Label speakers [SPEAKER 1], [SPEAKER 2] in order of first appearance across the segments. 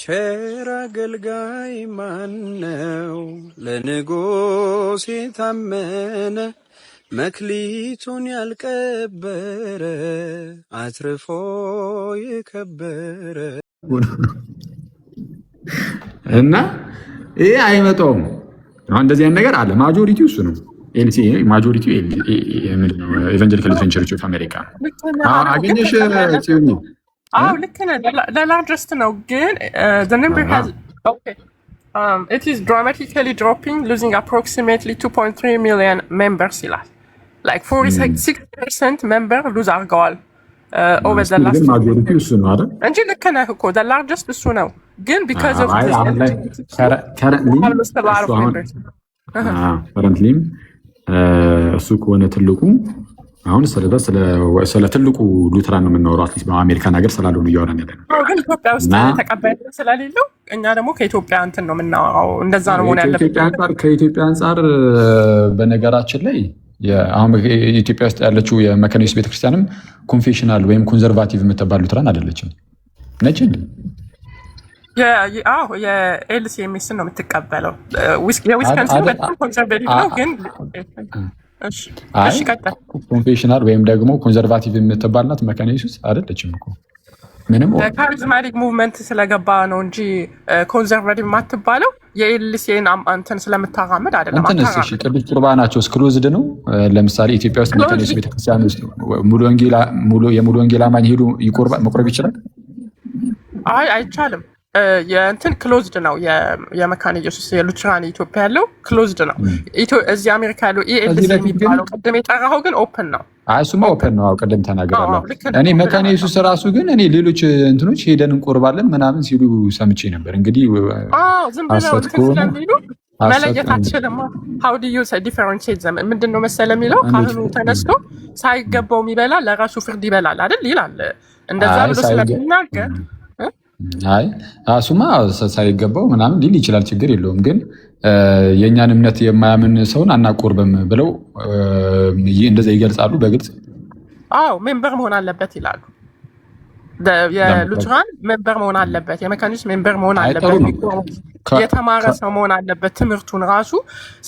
[SPEAKER 1] ቸር አገልጋይ ማነው? ለንጉሥ የታመነ መክሊቱን ያልቀበረ አትርፎ የከበረ
[SPEAKER 2] እና ይሄ አይመጣውም። አሁን እንደዚህ አይነት ነገር አለ። ማጆሪቲው እሱ ነው። ኤልሲ ማጆሪቲው ኤቫንጀሊካል ሉትራን ቸርች ኦፍ አሜሪካ አገኘሽ ጽዮን?
[SPEAKER 3] አዎ ልክ ነህ። ለላርጀስት ነው ግን the number has okay it is dramatically dropping, losing approximately 2.3 million members ይላል። like 46% member lose አድርገዋል over the last
[SPEAKER 2] ማጆሪቲው እሱ ነው አይደል?
[SPEAKER 3] እንጂ ልክ ነህ እኮ the largest እሱ ነው ግን because of
[SPEAKER 2] currently እሱ ከሆነ ትልቁ አሁን ስለ ትልቁ ሉትራን ነው የምናወራው። አትሊስት በአሜሪካን ሀገር ስላለው ነው እያወራን ያለ ነው።
[SPEAKER 3] ግን ኢትዮጵያ ውስጥ ተቀባይነት ስለሌለው እኛ ደግሞ ከኢትዮጵያ እንትን ነው የምናወራው። እንደዛ ነው መሆን ያለበት
[SPEAKER 2] ከኢትዮጵያ አንጻር። በነገራችን ላይ አሁን ኢትዮጵያ ውስጥ ያለችው የመካነ ኢየሱስ ቤተክርስቲያንም ኮንፌሽናል ወይም ኮንዘርቫቲቭ የምትባል ሉትራን አይደለችም። ነጭ እንዴ? የኤልሲኤምኤስ ነው የምትቀበለው። የዊስከንሲን በጣም ኮንዘርቬቲቭ ነው ግን ኮንፌሽናል ወይም ደግሞ ኮንዘርቫቲቭ የምትባል ናት። መካነ ኢየሱስ አይደለችም እኮ ምንም
[SPEAKER 3] ካሪዝማቲክ ሙቭመንት ስለገባ ነው እንጂ ኮንዘርቫቲቭ የማትባለው የኤልሲኤን እንትን ስለምታራምድ አይደለም።
[SPEAKER 2] እሺ ቅዱስ ቁርባናቸው ክሎዝድ ነው። ለምሳሌ ኢትዮጵያ ውስጥ መካነ ኢየሱስ ቤተክርስቲያን ውስጥ የሙሉ ወንጌል አማኝ ሄዱ መቁረብ ይችላል?
[SPEAKER 3] አይቻልም። የእንትን ክሎዝድ ነው። የመካነ ኢየሱስ የሉትራን ኢትዮጵያ ያለው ክሎዝድ ነው። እዚህ አሜሪካ ያለው ኢኤልሲ የሚባለው ቅድም የጠራኸው ግን ኦፕን ነው።
[SPEAKER 2] እሱማ ኦፕን ነው። ቅድም ተናግራለሁ እኔ መካነ ኢየሱስ ራሱ ግን እኔ ሌሎች እንትኖች ሄደን እንቆርባለን ምናምን ሲሉ ሰምቼ ነበር። እንግዲህ
[SPEAKER 3] ዝም ብለው ስለሚሉ መለየት አትችልም። ሀው ዱ ዩ ዲፈረንሺየት ዘም ምንድን ነው መሰለ የሚለው ካህኑ ተነስቶ ሳይገባው የሚበላ ለራሱ ፍርድ ይበላል አይደል ይላል። እንደዛ ብሎ ስለሚናገር እሱማ ሳይገባው ምናምን ሊል ይችላል፣ ችግር የለውም። ግን የእኛን እምነት የማያምን ሰውን አናቆርብም ብለው እንደዛ ይገልጻሉ በግልጽ። ሜምበር መሆን አለበት ይላሉ። የሉትራን ሜምበር መሆን አለበት፣ የመካኒስ ሜምበር መሆን አለበት፣ የተማረ ሰው መሆን አለበት። ትምህርቱን ራሱ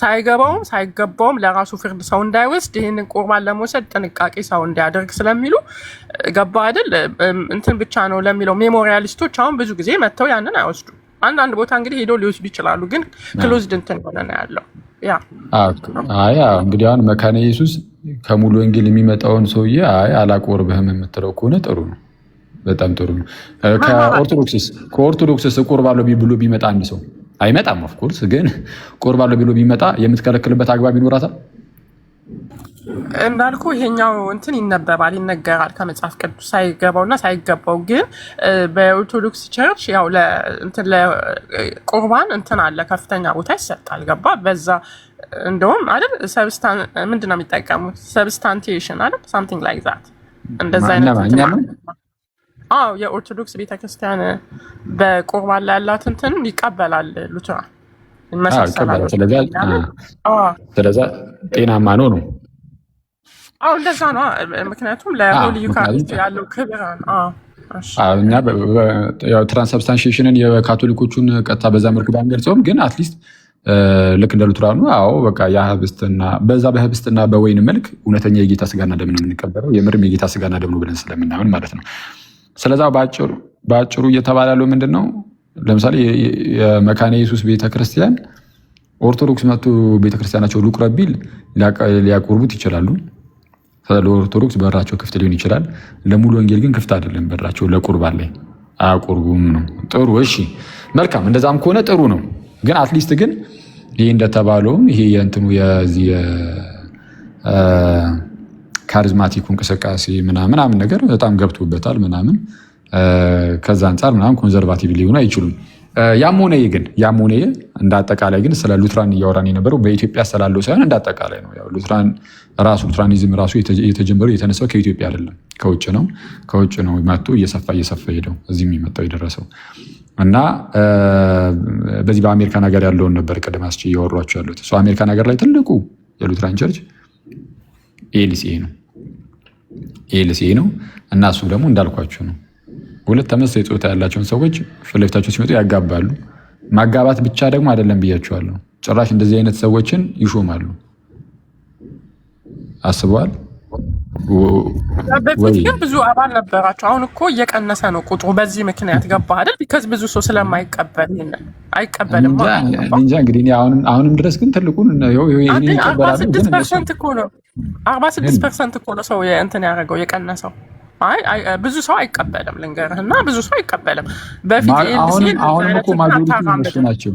[SPEAKER 3] ሳይገባውም ሳይገባውም ለራሱ ፍርድ ሰው እንዳይወስድ ይህንን ቁርባን ለመውሰድ ጥንቃቄ ሰው እንዲያደርግ ስለሚሉ ገባ አይደል እንትን ብቻ ነው ለሚለው ሜሞሪያሊስቶች አሁን ብዙ ጊዜ መጥተው ያንን አይወስዱም። አንዳንድ ቦታ እንግዲህ ሄደው ሊወስዱ ይችላሉ፣ ግን ክሎዝድ እንትን ሆነ ነው ያለው።
[SPEAKER 2] እንግዲህ አሁን መካነ ኢየሱስ ከሙሉ ወንጌል የሚመጣውን ሰውዬ አላቆርብህም የምትለው ከሆነ ጥሩ ነው፣ በጣም ጥሩ ነው። ከኦርቶዶክስስ እቆርባለሁ ብሎ ቢመጣ አንድ ሰው አይመጣም። ኦፍኮርስ ግን እቆርባለሁ ብሎ ቢመጣ የምትከለክልበት አግባብ ይኖራታል?
[SPEAKER 3] እንዳልኩ ይሄኛው እንትን ይነገራል ከመጽሐፍ ቅዱስ ሳይገባውና ሳይገባው። ግን በኦርቶዶክስ ቸርች ያው ለቁርባን እንትን አለ ከፍተኛ ቦታ ይሰጣል። ገባ በዛ እንደውም አይደል ምንድን ነው የሚጠቀሙት? ሰብስታንቲዬሽን አይደል ሳምቲንግ ላይክ ዛት እንደዛ አይነት የኦርቶዶክስ ቤተክርስቲያን በቁርባን ላይ ያላት እንትን ይቀበላል ሉትራን ይመሳሰላል።
[SPEAKER 2] ስለዚህ ጤናማ ነው።
[SPEAKER 3] እንደዛ ነው። ምክንያቱም ለሆሊ ዩካሪስት ያለው ክብር
[SPEAKER 2] እኛ ትራንስብስታንሺዬሽንን የካቶሊኮቹን ቀጥታ በዛ መልኩ ባንገልጸውም ግን አትሊስት ልክ እንደ ሉትራኑ በቃ የህብስትና በዛ በህብስትና በወይን መልክ እውነተኛ የጌታ ስጋና ደም ነው የምንቀበለው፣ የምርም የጌታ ስጋና ደም ነው ብለን ስለምናምን ማለት ነው። ስለዛ በአጭሩ እየተባለ ያለው ምንድን ነው? ለምሳሌ የመካነ ኢየሱስ ቤተክርስቲያን ኦርቶዶክስ መጥቶ ቤተክርስቲያናቸው ልቁረብ ቢል ሊያቆርቡት ይችላሉ። ለኦርቶዶክስ በራቸው ክፍት ሊሆን ይችላል። ለሙሉ ወንጌል ግን ክፍት አይደለም በራቸው። ለቁርባን ላይ አያቆርቡም ነው። ጥሩ እሺ፣ መልካም። እንደዛም ከሆነ ጥሩ ነው። ግን አትሊስት ግን ይሄ እንደተባለውም ይሄ የእንትኑ የዚህ ካሪዝማቲኩ እንቅስቃሴ ምናምን ነገር በጣም ገብቶበታል ምናምን። ከዛ አንጻር ምናምን ኮንዘርቫቲቭ ሊሆኑ አይችሉም። ያም ሆነ እንደ አጠቃላይ ግን ስለ ሉትራን እያወራን የነበረው በኢትዮጵያ ስላለው ሳይሆን እንደ አጠቃላይ ነው። ያው ሉትራኒዝም ራሱ የተጀመረው የተነሳው ከኢትዮጵያ አይደለም፣ ከውጭ ነው መጥቶ እየሰፋ ሄደው እዚህም የመጣው የደረሰው እና በዚህ በአሜሪካን ሀገር ያለውን ነበር ቀደም አስቼ እያወሯቸው ያሉት። አሜሪካን ሀገር ላይ ትልቁ የሉትራን ቸርች ኤልሲኤ ነው እና እሱ ደግሞ እንዳልኳችሁ ነው ሁለት ተመሳሳይ ጾታ ያላቸውን ሰዎች ፊት ለፊታቸው ሲመጡ ያጋባሉ። ማጋባት ብቻ ደግሞ አይደለም ብያቸዋለሁ፣ ጭራሽ እንደዚህ አይነት ሰዎችን ይሾማሉ። አስበዋል?
[SPEAKER 3] በፊት ግን ብዙ አባል ነበራቸው። አሁን እኮ እየቀነሰ ነው ቁጥሩ። በዚህ ምክንያት ገባ አይደል? ቢካዝ ብዙ ሰው ስለማይቀበል አይቀበልም።
[SPEAKER 2] እንጃ እንግዲህ አሁንም ድረስ ግን ትልቁን
[SPEAKER 3] 46% እኮ ነው 46% እኮ ነው ሰው እንትን ያደረገው የቀነሰው። ብዙ ሰው አይቀበልም ልንገርህ፣ እና ብዙ ሰው አይቀበልም። በፊት
[SPEAKER 2] አሁንም እኮ ማጆሪቲ እነሱ ናቸው።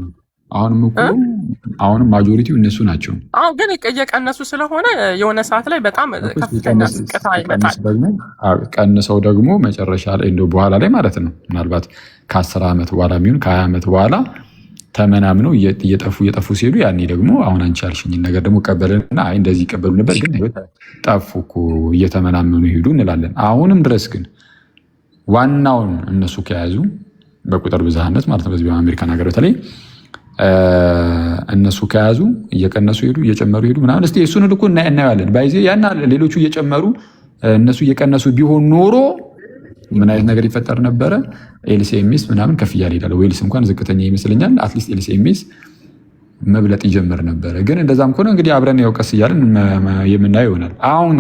[SPEAKER 2] አሁንም ማጆሪቲው እነሱ ናቸው።
[SPEAKER 3] አሁን ግን እየቀነሱ ስለሆነ የሆነ ሰዓት ላይ በጣም ከፍተኛ ስቅታ ይመጣል።
[SPEAKER 2] ቀንሰው ደግሞ መጨረሻ ላይ እንደው በኋላ ላይ ማለት ነው ምናልባት ከ10 ዓመት በኋላ የሚሆን ከ20 ዓመት በኋላ ተመናምነው እየጠፉ ሲሄዱ ያኔ ደግሞ አሁን አንቺ ያልሽኝን ነገር ደግሞ ቀበልና እንደዚህ ይቀበሉ ነበር፣ ግን ጠፉ እኮ እየተመናመኑ ይሄዱ እንላለን። አሁንም ድረስ ግን ዋናውን እነሱ ከያዙ በቁጥር ብዝሃነት ማለት ነው በዚህ በአሜሪካን ሀገር በተለይ እነሱ ከያዙ እየቀነሱ ሄዱ እየጨመሩ ሄዱ ምናምን። እስቲ እሱን ልኩ እናየዋለን። ባይዜ ያና ሌሎቹ እየጨመሩ እነሱ እየቀነሱ ቢሆን ኖሮ ምን አይነት ነገር ይፈጠር ነበረ? ኤልሲኤምኤስ ምናምን ከፍ እያለ ይሄዳል። ዌልስ እንኳን ዝቅተኛ ይመስለኛል። አትሊስት ኤልሲኤምኤስ መብለጥ ይጀምር ነበረ። ግን እንደዛም ከሆነ እንግዲህ አብረን ያው ቀስ እያለን የምናየው ይሆናል። አሁን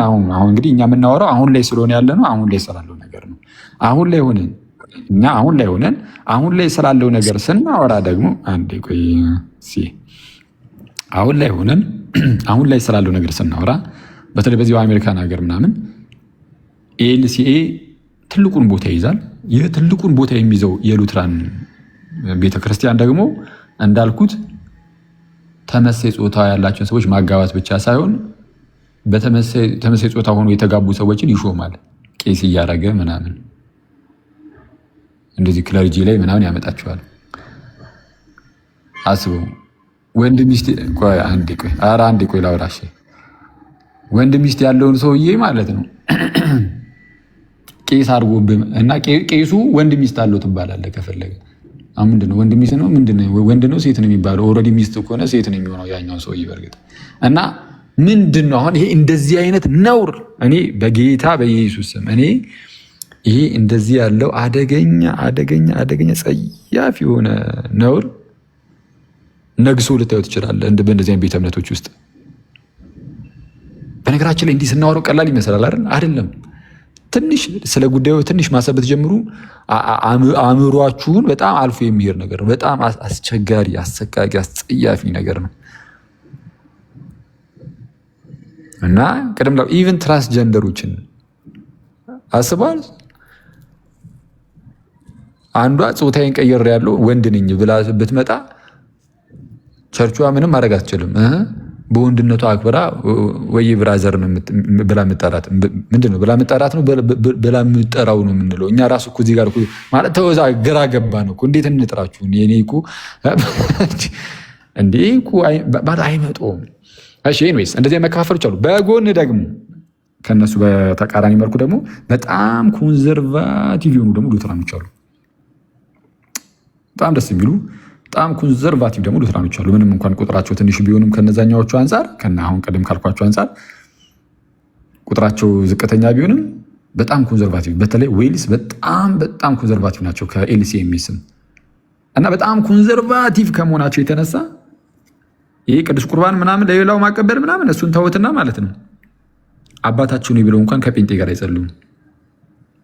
[SPEAKER 2] እንግዲህ እኛ የምናወራው አሁን ላይ ስለሆነ ያለ ነው። አሁን ላይ ስላለው ነገር ነው። አሁን ላይ ሆነን እኛ አሁን ላይ ስላለው ነገር ስናወራ ደግሞ አንዴ ቆይ አሁን ላይ ስላለው ነገር ስናወራ በተለይ በዚህ በአሜሪካን ሀገር ምናምን ኤልሲኤ ትልቁን ቦታ ይይዛል። ይህ ትልቁን ቦታ የሚይዘው የሉትራን ቤተክርስቲያን ደግሞ እንዳልኩት ተመሳሳይ ጾታ ያላቸውን ሰዎች ማጋባት ብቻ ሳይሆን በተመሳሳይ ጾታ ሆኖ የተጋቡ ሰዎችን ይሾማል። ቄስ እያደረገ ምናምን እንደዚህ ክለርጂ ላይ ምናምን ያመጣቸዋል። አስበው ወንድ ሚስት ላውራሽ ወንድ ሚስት ያለውን ሰውዬ ማለት ነው ቄስ አድርጎ እና ቄሱ ወንድ ሚስት አለው ትባላለህ ከፈለገ። ምንድነው ወንድ ሚስት ነው ወንድ ነው ሴት ነው የሚባለው? ኦልሬዲ ሚስት ከሆነ ሴት ነው የሚሆነው ያኛው ሰውዬ በርግጥ። እና ምንድነው አሁን ይሄ እንደዚህ አይነት ነውር እኔ በጌታ በኢየሱስ ስም ይሄ እንደዚህ ያለው አደገኛ ጸያፍ የሆነ ነውር ነግሶ ልታዩ ትችላለህ በእንደዚህ አይነት ቤተ እምነቶች ውስጥ። በነገራችን ላይ እንዲህ ስናወራው ቀላል ይመስላል አይደለም። ትንሽ ስለ ጉዳዩ ትንሽ ማሰብ ብትጀምሩ አእምሯችሁን በጣም አልፎ የሚሄድ ነገር ነው። በጣም አስቸጋሪ፣ አሰቃቂ፣ አስጸያፊ ነገር ነው እና ቅድም ላይ ኢቨን ትራንስጀንደሮችን አስበዋል። አንዷ ጾታዬን ቀይር ያለው ወንድ ነኝ ብላ ብትመጣ ቸርቿ ምንም ማድረግ አትችልም። በወንድነቷ አክብራ ወይ ብራዘር ነው ብላ ምጠራት ምንድነው ብላ ምጠራት ነው ብላ ምጠራው ነው የምንለው እኛ ራሱ እኮ እዚህ ጋር እኮ ማለት ተወዛ ግራ ገባ ነው እኮ። እንዴት እንጥራችሁ? እኔ እኮ እንዴ እኮ ማለት አይመጣውም። እሺ ኤኒዌይስ እንደዚህ መከፋፈሎች አሉ። በጎን ደግሞ ከነሱ በተቃራኒ መልኩ ደግሞ በጣም ኮንዘርቫቲቭ የሆኑ ደግሞ ሉትራኖች አሉ። በጣም ደስ የሚሉ በጣም ኮንዘርቫቲቭ ደግሞ ሉትራኖች አሉ። ምንም እንኳን ቁጥራቸው ትንሽ ቢሆንም ከነዛኛዎቹ አንጻር አሁን ቀደም ካልኳቸው አንጻር ቁጥራቸው ዝቅተኛ ቢሆንም በጣም ኮንዘርቫቲቭ፣ በተለይ ዌልስ በጣም ኮንዘርቫቲቭ ናቸው ከኤልሲኤምኤስም እና በጣም ኮንዘርቫቲቭ ከመሆናቸው የተነሳ ይሄ ቅዱስ ቁርባን ምናምን ለሌላው ማቀበል ምናምን እሱን ተውትና ማለት ነው አባታቸው ነው ብለው እንኳን ከጴንጤ ጋር አይጸልዩም።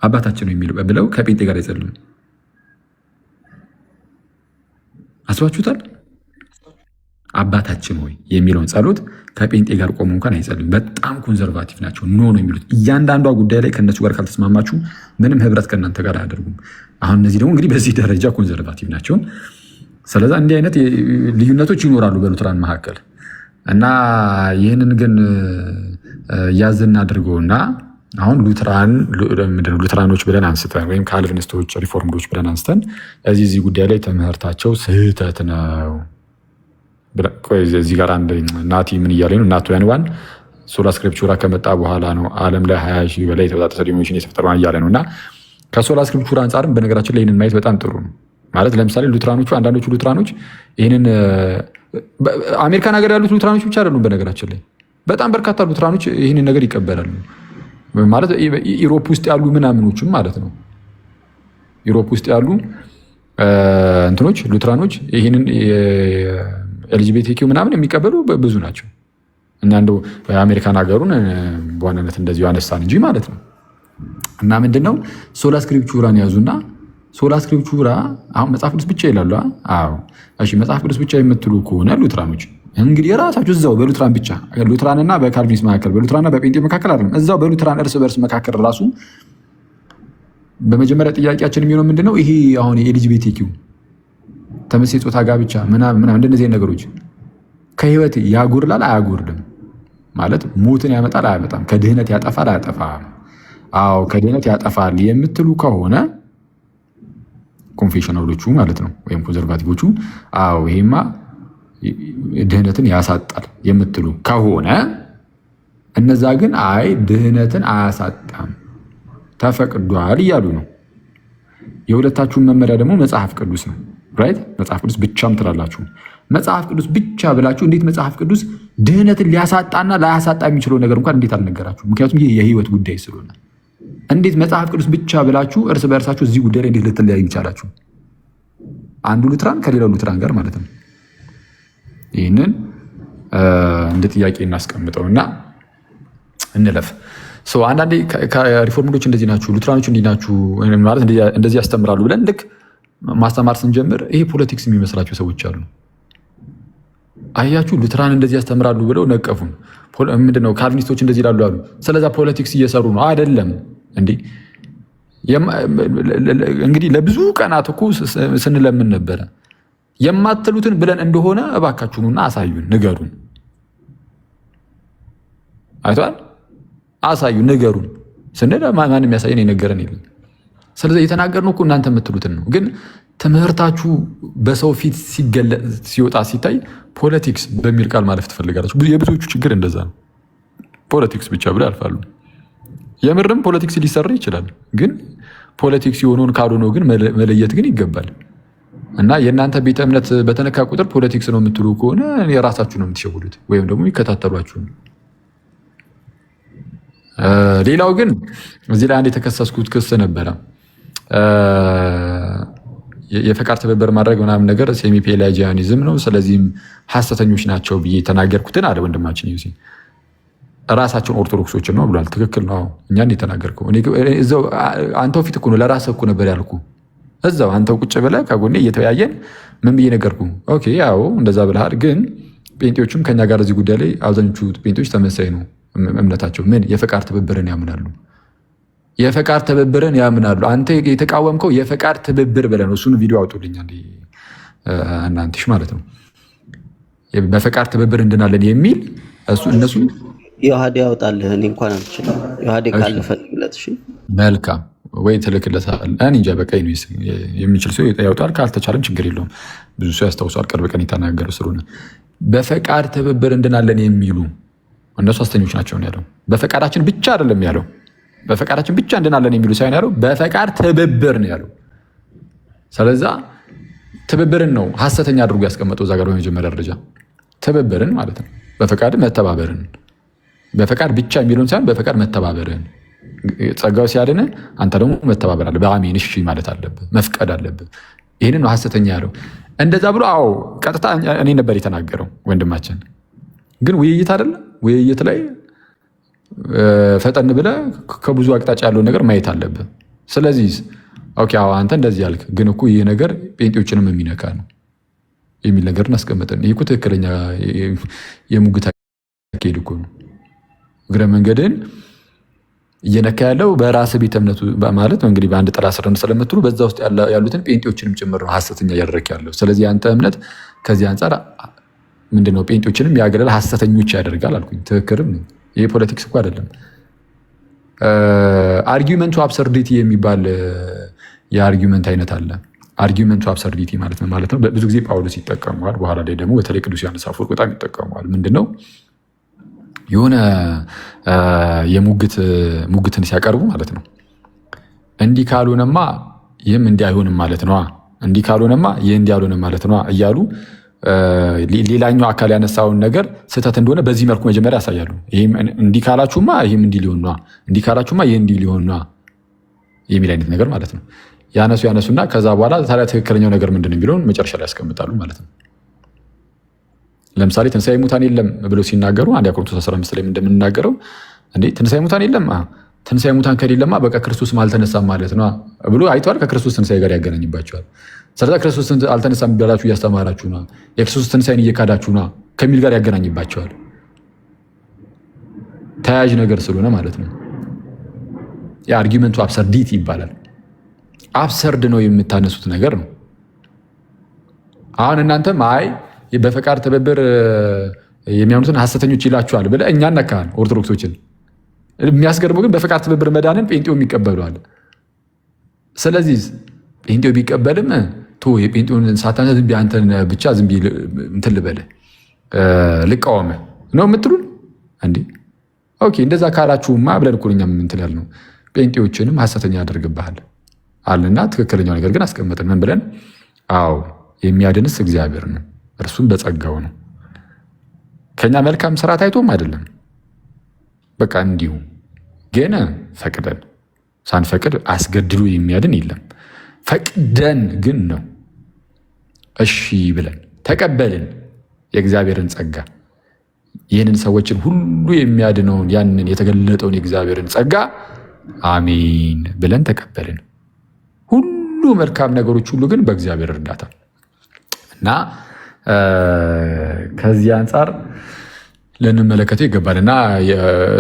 [SPEAKER 2] አባታቸው ነው ብለው ከጴንጤ ጋር አይጸልዩም። አስባችሁታል? አባታችን ሆይ የሚለውን ጸሎት ከጴንጤ ጋር ቆሞ እንኳን አይጸልዩም። በጣም ኮንዘርቫቲቭ ናቸው። ኖ ነው የሚሉት። እያንዳንዷ ጉዳይ ላይ ከእነሱ ጋር ካልተስማማችሁ ምንም ህብረት ከእናንተ ጋር አያደርጉም። አሁን እነዚህ ደግሞ እንግዲህ በዚህ ደረጃ ኮንዘርቫቲቭ ናቸው። ስለዛ እንዲህ አይነት ልዩነቶች ይኖራሉ በሉትራን መካከል እና ይህንን ግን ያዝና አድርገውና አሁን ሉትራኖች ብለን አንስተን ወይም ካልቪኒስቶች ሪፎርምዶች ብለን አንስተን እዚህ ጉዳይ ላይ ትምህርታቸው ስህተት ነው። እዚህ ጋር አንድ ናቲ ምን እያለ ነው? ናቱ ያንዋን ሶላ ስክሪፕቹራ ከመጣ በኋላ ነው ዓለም ላይ 20 ሺህ በላይ የተበጣጠሰ ዲኖሚኔሽን የተፈጠረው እያለ ነው። እና ከሶላ ስክሪፕቹራ አንጻርም በነገራችን ላይ ይህንን ማየት በጣም ጥሩ ነው። ማለት ለምሳሌ አንዳንዶቹ ሉትራኖች ይህንን አሜሪካን ሀገር ያሉት ሉትራኖች ብቻ አይደሉም። በነገራችን ላይ በጣም በርካታ ሉትራኖች ይህንን ነገር ይቀበላሉ። ማለት ኢሮፕ ውስጥ ያሉ ምናምኖችም ማለት ነው። ዩሮፕ ውስጥ ያሉ እንትኖች ሉትራኖች ይህንን ኤልጂቢቲኪው ምናምን የሚቀበሉ ብዙ ናቸው። እና እንደው የአሜሪካን ሀገሩን በዋናነት እንደዚሁ አነሳን እንጂ ማለት ነው። እና ምንድነው ሶላ ስክሪፕቹራን ያዙና ሶላ ስክሪፕቹራ አሁን መጽሐፍ ቅዱስ ብቻ ይላሉ። አዎ እሺ፣ መጽሐፍ ቅዱስ ብቻ የምትሉ ከሆነ ሉትራኖች እንግዲህ የራሳችሁ እዛው በሉትራን ብቻ ሉትራንና በካልቪኒስት መካከል በሉትራንና በጴንጤ መካከል አይደለም፣ እዛው በሉትራን እርስ በርስ መካከል ራሱ በመጀመሪያ ጥያቄያችን የሚሆነው ምንድነው ይሄ አሁን የኤልጂቢቲኪው ተመሳሳይ ጾታ ጋብቻ ምናምን እንደነዚህ ነገሮች ከህይወት ያጎርላል አያጎርልም? ማለት ሞትን ያመጣል አያመጣም? ከድህነት ያጠፋል አያጠፋም? አዎ ከድህነት ያጠፋል የምትሉ ከሆነ ኮንፌሽናሎቹ ማለት ነው ወይም ኮንዘርቫቲቮቹ አዎ ይሄማ ድህነትን ያሳጣል የምትሉ ከሆነ እነዛ ግን አይ ድህነትን አያሳጣም ተፈቅዷል እያሉ ነው። የሁለታችሁን መመሪያ ደግሞ መጽሐፍ ቅዱስ ነው። ራይት መጽሐፍ ቅዱስ ብቻም ትላላችሁ። መጽሐፍ ቅዱስ ብቻ ብላችሁ እንዴት መጽሐፍ ቅዱስ ድህነትን ሊያሳጣና ላያሳጣ የሚችለው ነገር እንኳን እንዴት አልነገራችሁ? ምክንያቱም ይህ የህይወት ጉዳይ ስለሆነ እንዴት መጽሐፍ ቅዱስ ብቻ ብላችሁ እርስ በእርሳችሁ እዚህ ጉዳይ ላይ እንዴት ልትለያዩ ይቻላችሁ? አንዱ ሉትራን ከሌላው ሉትራን ጋር ማለት ነው። ይህንን እንደ ጥያቄ እናስቀምጠው እና እንለፍ። አንዳንዴ ሪፎርመሮች እንደዚህ ናችሁ፣ ሉትራኖች እንዲህ ናችሁ ማለት እንደዚህ ያስተምራሉ ብለን ልክ ማስተማር ስንጀምር ይሄ ፖለቲክስ የሚመስላቸው ሰዎች አሉ። አያችሁ ሉትራን እንደዚህ ያስተምራሉ ብለው ነቀፉን። ምንድነው ካልቪኒስቶች እንደዚህ ይላሉ አሉ። ስለዛ ፖለቲክስ እየሰሩ ነው አይደለም እንዴ? እንግዲህ ለብዙ ቀናት እኮ ስንለምን ነበረ። የማትሉትን ብለን እንደሆነ እባካችሁኑና አሳዩን፣ ንገሩን። አይቷል አሳዩን፣ ንገሩን ስንል ማንም ያሳየን የነገረን የለም። ስለዚህ የተናገርነው እኮ እናንተ የምትሉትን ነው። ግን ትምህርታችሁ በሰው ፊት ሲወጣ ሲታይ ፖለቲክስ በሚል ቃል ማለፍ ትፈልጋላችሁ። የብዙዎቹ ችግር እንደዛ ነው። ፖለቲክስ ብቻ ብለው ያልፋሉ። የምርም ፖለቲክስ ሊሰራ ይችላል። ግን ፖለቲክስ የሆነውን ካልሆነው ግን መለየት ግን ይገባል። እና የእናንተ ቤተ እምነት በተነካ ቁጥር ፖለቲክስ ነው የምትሉ ከሆነ የራሳችሁ ነው የምትሸውዱት፣ ወይም ደግሞ ይከታተሏችሁ። ሌላው ግን እዚህ ላይ አንድ የተከሰስኩት ክስ ነበረ። የፈቃድ ትብብር ማድረግ ምናምን ነገር ሴሚ ፔላጂያኒዝም ነው፣ ስለዚህም ሐሰተኞች ናቸው ብዬ የተናገርኩትን አለ ወንድማችን ዩሲ ራሳቸውን ኦርቶዶክሶችን ነው ብሏል። ትክክል ነው። እኛን የተናገርከው እዛው አንተው ፊት እኮ ነው፣ ለራስህ እኮ ነበር ያልኩ። እዛው አንተው ቁጭ ብለህ ከጎኔ እየተወያየን ምን ብዬ ነገርኩ? ኦኬ ያው እንደዛ ብለሃል። ግን ጴንጤዎችም ከኛ ጋር እዚህ ጉዳይ ላይ አብዛኞቹ ጴንጤዎች ተመሳይ ነው እምነታቸው። ምን የፈቃድ ትብብርን ያምናሉ፣ የፈቃድ ትብብርን ያምናሉ። አንተ የተቃወምከው የፈቃድ ትብብር ብለህ ነው። እሱን ቪዲዮ አውጡልኛል እናንተሽ ማለት ነው። በፈቃድ ትብብር እንድናለን የሚል እነሱ
[SPEAKER 4] ዮሐዴ ያውጣልህ። እኔ እንኳን አልችልም። ዮሐዴ ካልፈልግለት እሺ
[SPEAKER 2] መልካም ወይ ትልክለታል። እኔ እንጃ በቃ የሚችል ሰው ያውጣል፣ ካልተቻለም ችግር የለውም። ብዙ ሰው ያስታውሷል፣ ቅርብ ቀን የተናገረው ስለሆነ። በፈቃድ ትብብር እንድናለን የሚሉ እነሱ ሐሰተኞች ናቸው ያለው። በፈቃዳችን ብቻ አይደለም ያለው፣ በፈቃዳችን ብቻ እንድናለን የሚሉ ሳይሆን ያለው በፈቃድ ትብብር ነው ያለው። ስለዛ ትብብርን ነው ሐሰተኛ አድርጎ ያስቀመጠው እዛ ጋር በመጀመሪያ ደረጃ ትብብርን ማለት ነው። በፈቃድ መተባበርን፣ በፈቃድ ብቻ የሚለውን ሳይሆን በፈቃድ መተባበርን። ጸጋው ሲያድን አንተ ደግሞ መተባበር አለ፣ በአሜን እሺ ማለት አለብህ፣ መፍቀድ አለብህ። ይህንን ነው ሐሰተኛ ያለው። እንደዛ ብሎ አዎ ቀጥታ እኔ ነበር የተናገረው ወንድማችን። ግን ውይይት አይደለም፣ ውይይት ላይ ፈጠን ብለህ ከብዙ አቅጣጫ ያለውን ነገር ማየት አለብህ። ስለዚህ ኦኬ አዎ አንተ እንደዚህ ያልክ፣ ግን እኮ ይህ ነገር ጴንጤዎችንም የሚነካ ነው የሚል ነገር እናስቀምጠን። ይህ እኮ ትክክለኛ የሙግት አካሄድ እኮ ነው። እግረ መንገድን እየነካ ያለው በራስ ቤተ እምነቱ ማለት እንግዲህ በአንድ ጥላ ስር ስለምትሉ በዛ ውስጥ ያሉትን ጴንጤዎችንም ጭምር ነው ሐሰተኛ እያደረክ ያለው። ስለዚህ አንተ እምነት ከዚህ አንጻር ምንድነው ጴንጤዎችንም ያገለል ሐሰተኞች ያደርጋል አልኩኝ። ትክክልም ነው። ይሄ ፖለቲክስ እኮ አይደለም። አርጊመንቱ አብሰርዲቲ የሚባል የአርጊመንት አይነት አለ። አርጊመንቱ አብሰርዲቲ ማለት ነው። ብዙ ጊዜ ጳውሎስ ይጠቀመዋል። በኋላ ላይ ደግሞ በተለይ ቅዱስ ዮሐንስ አፈወርቅ በጣም ይጠቀመዋል። ምንድነው የሆነ ሙግትን ሲያቀርቡ ማለት ነው። እንዲህ ካልሆነማ ይህም እንዲህ አይሆንም ማለት ነዋ፣ እንዲህ ካልሆነማ ይህ እንዲህ አልሆንም ማለት ነዋ እያሉ ሌላኛው አካል ያነሳውን ነገር ስህተት እንደሆነ በዚህ መልኩ መጀመሪያ ያሳያሉ። ይህም እንዲህ ካላችሁማ ይህም እንዲህ ሊሆን ነዋ፣ እንዲህ ካላችሁማ ይህ እንዲህ ሊሆን ነዋ የሚል አይነት ነገር ማለት ነው። ያነሱና ከዛ በኋላ ታዲያ ትክክለኛው ነገር ምንድን ነው የሚለውን መጨረሻ ላይ ያስቀምጣሉ ማለት ነው። ለምሳሌ ትንሣኤ ሙታን የለም ብለው ሲናገሩ 1 ቆሮንቶስ 15 ላይ እንደምንናገረው እንዴ ትንሣኤ ሙታን የለም፣ ትንሣኤ ሙታን ከሌለማ በቃ ክርስቶስም አልተነሳም ማለት ነው ብሎ አይተዋል። ከክርስቶስ ትንሣኤ ጋር ያገናኝባቸዋል። ስለዚህ ክርስቶስ አልተነሳም ብላችሁ እያስተማራችሁ ነው፣ የክርስቶስ ትንሣኤን እየካዳችሁ ነው ከሚል ጋር ያገናኝባቸዋል። ተያያዥ ነገር ስለሆነ ማለት ነው። የአርጊመንቱ አብሰርዲቲ ይባላል። አብሰርድ ነው የምታነሱት ነገር ነው። አሁን እናንተም አይ በፈቃድ ትብብር የሚያምኑትን ሐሰተኞች ይላችኋል ብለህ እኛ ነካን ኦርቶዶክሶችን። የሚያስገርመው ግን በፈቃድ ትብብር መዳንን ጴንጤው የሚቀበሏል። ስለዚህ ጴንጤው ቢቀበልም የጴንጤውን ሳታነ ዝም ብዬ አንተን ብቻ ዝም ብዬ እንትን ልበልህ ልቃወም ነው የምትሉን እንዴ? ኦኬ እንደዛ ካላችሁማ ብለን እኮ እኛም እንትን ያልነው ጴንጤዎችንም ሐሰተኛ ያደርግብሃል አለና ትክክለኛው ነገር ግን አስቀመጥን። ምን ብለን? አዎ የሚያድንስ እግዚአብሔር ነው፣ እርሱም በጸጋው ነው። ከኛ መልካም ስራ ታይቶም አይደለም፣ በቃ እንዲሁ ግን ፈቅደን ሳንፈቅድ አስገድዶ የሚያድን የለም። ፈቅደን ግን ነው እሺ ብለን ተቀበልን የእግዚአብሔርን ጸጋ፣ ይህንን ሰዎችን ሁሉ የሚያድነውን ያንን የተገለጠውን የእግዚአብሔርን ጸጋ አሜን ብለን ተቀበልን። ሁሉ መልካም ነገሮች ሁሉ ግን በእግዚአብሔር እርዳታ እና ከዚህ አንጻር ልንመለከተው ይገባል። እና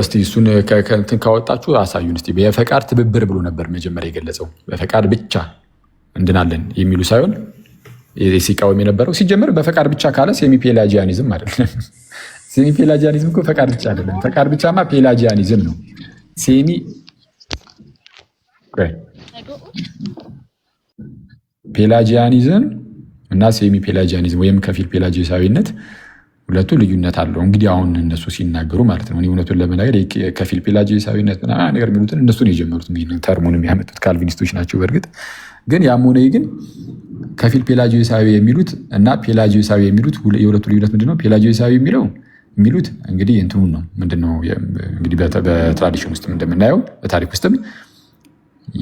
[SPEAKER 2] እስቲ እሱን ከእንትን ካወጣችሁ አሳዩን እስቲ። በፈቃድ ትብብር ብሎ ነበር መጀመሪያ የገለጸው። በፈቃድ ብቻ እንድናለን የሚሉ ሳይሆን ሲቃወም የነበረው ሲጀምር በፈቃድ ብቻ ካለ ሴሚ ፔላጂያኒዝም አይደለም። ሴሚ ፔላጂያኒዝም እኮ ፈቃድ ብቻ አይደለም። ፈቃድ ብቻማ ፔላጂያኒዝም ነው። ሴሚ ፔላጂያኒዝም እና ሴሚ ፔላጂያኒዝም ወይም ከፊል ፔላጂሳዊነት ሁለቱ ልዩነት አለው። እንግዲህ አሁን እነሱ ሲናገሩ ማለት ነው። እውነቱን ለመናገር ከፊል ፔላጂሳዊነት ነገር የሚሉትን እነሱን የጀመሩት ተርሙን የሚያመጡት ካልቪኒስቶች ናቸው። በእርግጥ ግን ያም ሆነ ግን ከፊል ፔላጂሳዊ የሚሉት እና ፔላጂሳዊ የሚሉት የሁለቱ ልዩነት ምንድነው? ፔላጂሳዊ የሚሉት እንግዲህ እንትኑን ነው። ምንድነው እንግዲህ በትራዲሽን ውስጥ እንደምናየው በታሪክ ውስጥም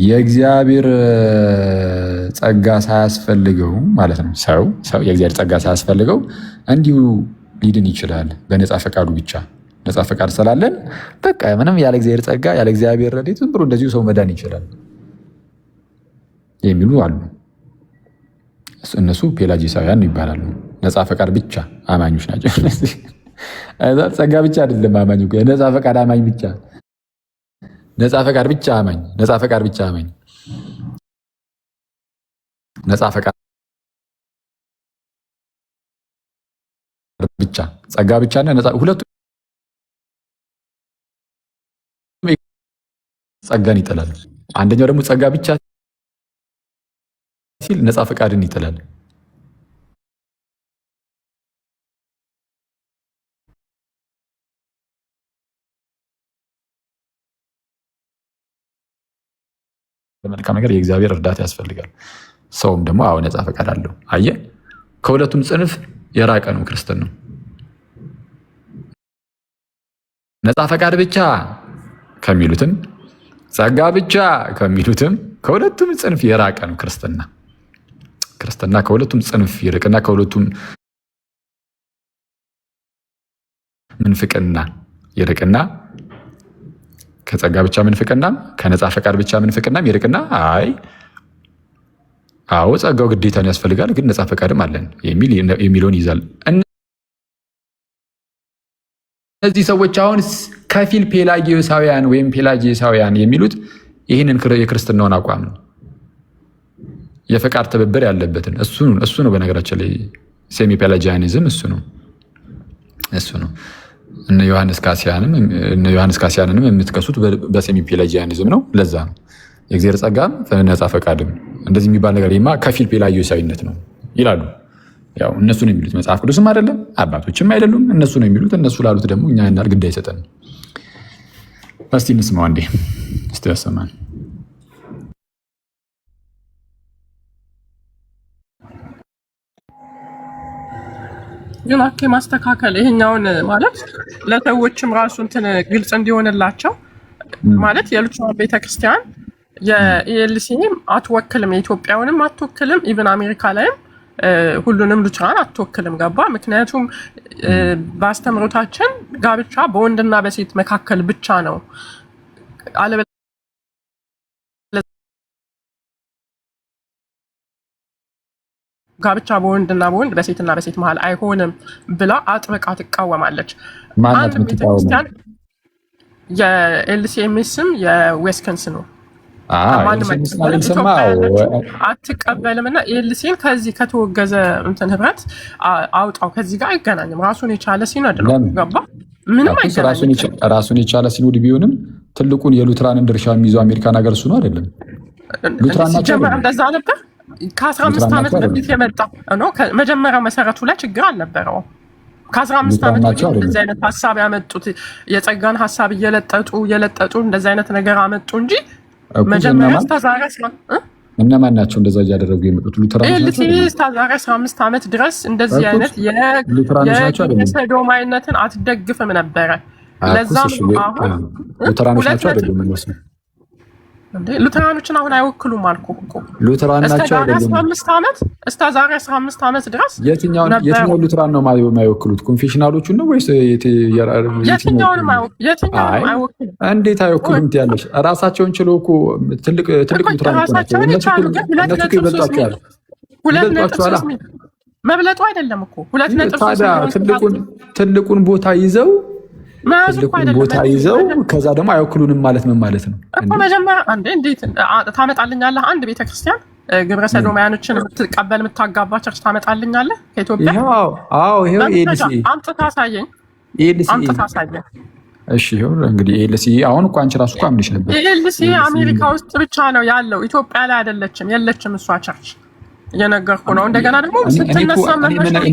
[SPEAKER 2] የእግዚአብሔር ጸጋ ሳያስፈልገው ማለት ነው። ሰው የእግዚአብሔር ጸጋ ሳያስፈልገው እንዲሁ ሊድን ይችላል በነፃ ፈቃዱ ብቻ። ነፃ ፈቃድ ስላለን በቃ ምንም ያለ እግዚአብሔር ጸጋ ያለ እግዚአብሔር ረድኤት ዝም ብሎ እንደዚሁ ሰው መዳን ይችላል የሚሉ አሉ። እነሱ ፔላጂሳውያን ይባላሉ። ነፃ ፈቃድ ብቻ አማኞች ናቸው። ጸጋ ብቻ አይደለም አማኝ፣ ነፃ ፈቃድ አማኝ ብቻ፣ ነፃ ፈቃድ ብቻ አማኝ፣ ነፃ ፈቃድ ብቻ አማኝ፣ ነፃ ፈቃድ ብቻ፣ ጸጋ ብቻ እና ነፃ ሁለቱ ጸጋን ይጥላል። አንደኛው ደግሞ ጸጋ ብቻ ሲል ነፃ ፈቃድን ይጥላል። በመልካም ነገር የእግዚአብሔር እርዳታ ያስፈልጋል። ሰውም ደግሞ አዎ ነፃ ፈቃድ አለው። አየህ፣ ከሁለቱም ጽንፍ የራቀ ነው ክርስትና። ነፃ ፈቃድ ብቻ ከሚሉትም ጸጋ ብቻ ከሚሉትም ከሁለቱም ጽንፍ የራቀ ነው ክርስትና። ክርስትና ከሁለቱም ጽንፍ ይርቅና ከሁለቱም ምንፍቅና ይርቅና ከጸጋ ብቻ ምንፍቅናም ከነፃ ፈቃድ ብቻ ምንፍቅናም ይርቅና አዎ ጸጋው ግዴታን ያስፈልጋል ግን ነፃ ፈቃድም አለን የሚለውን ይዛል። እነዚህ ሰዎች አሁን ከፊል ፔላጂዮሳውያን ወይም ፔላጂሳውያን የሚሉት ይህንን የክርስትናውን አቋም ነው። የፈቃድ ትብብር ያለበትን እሱ ነው። በነገራችን ላይ ሴሚ ፔላጂያኒዝም እሱ ነው። እነ ዮሐንስ ካሲያንንም የምትከሱት በሴሚ ፔላጂያኒዝም ነው። ለዛ ነው የእግዚአብሔር ጸጋም ነፃ ፈቃድም እንደዚህ የሚባል ነገር ከፊል ፔላጂዮሳዊነት ነው ይላሉ። ያው እነሱ ነው የሚሉት፣ መጽሐፍ ቅዱስም አይደለም አባቶችም አይደሉም፣ እነሱ ነው የሚሉት። እነሱ ላሉት ደግሞ እኛ እናል ግድ አይሰጠን። እስቲ እንስማው አንዴ፣ እስቲ ያሰማን።
[SPEAKER 3] ግን ማስተካከል ይሄኛውን ማለት ለሰዎችም ራሱ እንትን ግልጽ እንዲሆንላቸው ማለት የሉትራን ቤተክርስቲያን የኤልሲም አትወክልም፣ የኢትዮጵያውንም አትወክልም፣ ኢቭን አሜሪካ ላይም ሁሉንም ሉትራን አትወክልም። ገባ? ምክንያቱም በአስተምሮታችን ጋብቻ በወንድና በሴት መካከል ብቻ ነው፣ ጋብቻ በወንድና በወንድ በሴትና በሴት መሀል አይሆንም ብላ አጥብቃ ትቃወማለች። አንድ ቤተክርስቲያን የኤልሲኤምኤስም የዌስከንስ ነው አትቀበልም እና ኤልሲን ከዚህ ከተወገዘ እንትን ህብረት አውጣው፣ ከዚህ ጋር አይገናኝም። ራሱን የቻለ ሲኖድ ነው። ገባ? ምንም አይገናኝም።
[SPEAKER 2] ራሱን የቻለ ሲኖድ ቢሆንም ትልቁን የሉትራንን ድርሻ የሚይዘው አሜሪካን ሀገር እሱ ነው አይደለም? ሉትራን ናቸው።
[SPEAKER 3] እንደዛ ነበር ከ15 ዓመት በፊት የመጣ ነው። መጀመሪያው መሰረቱ ላይ ችግር አልነበረውም። ከ15 ዓመት በፊት እንደዚህ አይነት ሀሳብ ያመጡት የጸጋን ሀሳብ እየለጠጡ እንደዚህ አይነት ነገር አመጡ እንጂ መጀመሪያ ተዛራ
[SPEAKER 2] እነማን ናቸው እንደዛ እያደረጉ የመጡት? ሉትራኖች ናቸው።
[SPEAKER 3] ተዛራ 15 ዓመት ድረስ እንደዚህ አይነት የሰዶማዊነትን አትደግፍም ነበረ። ለዛም አሁን
[SPEAKER 2] ሉትራኖች ናቸው አይደለም እነሱ
[SPEAKER 3] ሉትራኖችን አሁን አይወክሉም አልኩ እኮ።
[SPEAKER 2] ሉትራን ናቸው አይደለም?
[SPEAKER 3] እስከ ዛሬ 15 ዓመት ድረስ
[SPEAKER 2] የትኛው ሉትራን ነው የማይወክሉት? ኮንፌሽናሎቹን ነው ወይስ
[SPEAKER 3] የትኛውንም አይወክሉም?
[SPEAKER 2] እንዴት አይወክሉም ትያለሽ? ራሳቸውን ችለው እኮ ትልቅ ሉትራኖች ናቸው። እነሱ ይበልጧቸዋል።
[SPEAKER 3] መብለጡ አይደለም እኮ 2.3
[SPEAKER 2] ትልቁን ቦታ ይዘው ከዛ ደግሞ አይወክሉንም ማለት ምን ማለት ነው?
[SPEAKER 3] መጀመሪያ እንዴት ታመጣልኛለህ? አንድ ቤተክርስቲያን ግብረ ሰዶማያኖችን የምትቀበል የምታጋባ ቸርች ታመጣልኛለህ ከኢትዮጵያ?
[SPEAKER 2] ይሄው ኤልሲ
[SPEAKER 3] አምጥታ አሳየኝ።
[SPEAKER 2] እሺ ይሄው እንግዲህ ኤልሲ አሁን እኮ አንቺ ራሱ እኮ አምንሽ ነበር።
[SPEAKER 3] ኤልሲ አሜሪካ ውስጥ ብቻ ነው ያለው፣ ኢትዮጵያ ላይ የለችም እሷ ቸርች። እየነገርኩ ነው። እንደገና ደግሞ ስትነሳ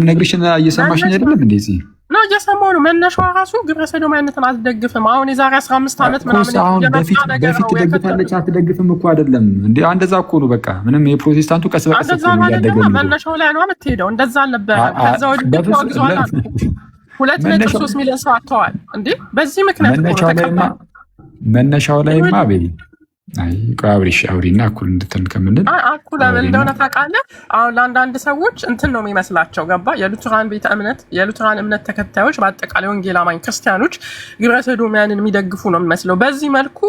[SPEAKER 2] ነግርሽን እየሰማሽኝ አይደለም? እንደዚህ
[SPEAKER 3] ነው እየሰማሁ ነው። መነሻዋ ራሱ ግብረ ሰዶማዊነትን አትደግፍም። አሁን የዛሬ 15 ዓመት ምናምን
[SPEAKER 2] በፊት ትደግፋለች አትደግፍም እኮ አይደለም እንዴ? እንደዛ እኮ ነው በቃ። ምንም የፕሮቴስታንቱ ቀስ በቀስ
[SPEAKER 3] ያደገ መነሻው ላይ ነው የምትሄደው። እንደዛ አልነበረ። ከዛ ወዲህ ተወግዟል። 2.3 ሚሊዮን ሰው አጥተዋል እንዴ በዚህ ምክንያት።
[SPEAKER 2] መነሻው ላይማ አብሪሽ አውሪና እኩል እንድትል ከምንል
[SPEAKER 3] እኩል እንደሆነ ታውቃለህ። አሁን ለአንዳንድ ሰዎች እንትን ነው የሚመስላቸው። ገባ? የሉትራን ቤተ እምነት የሉትራን እምነት ተከታዮች በአጠቃላይ ወንጌል አማኝ ክርስቲያኖች ግብረ ሰዶማያንን የሚደግፉ ነው የሚመስለው። በዚህ መልኩ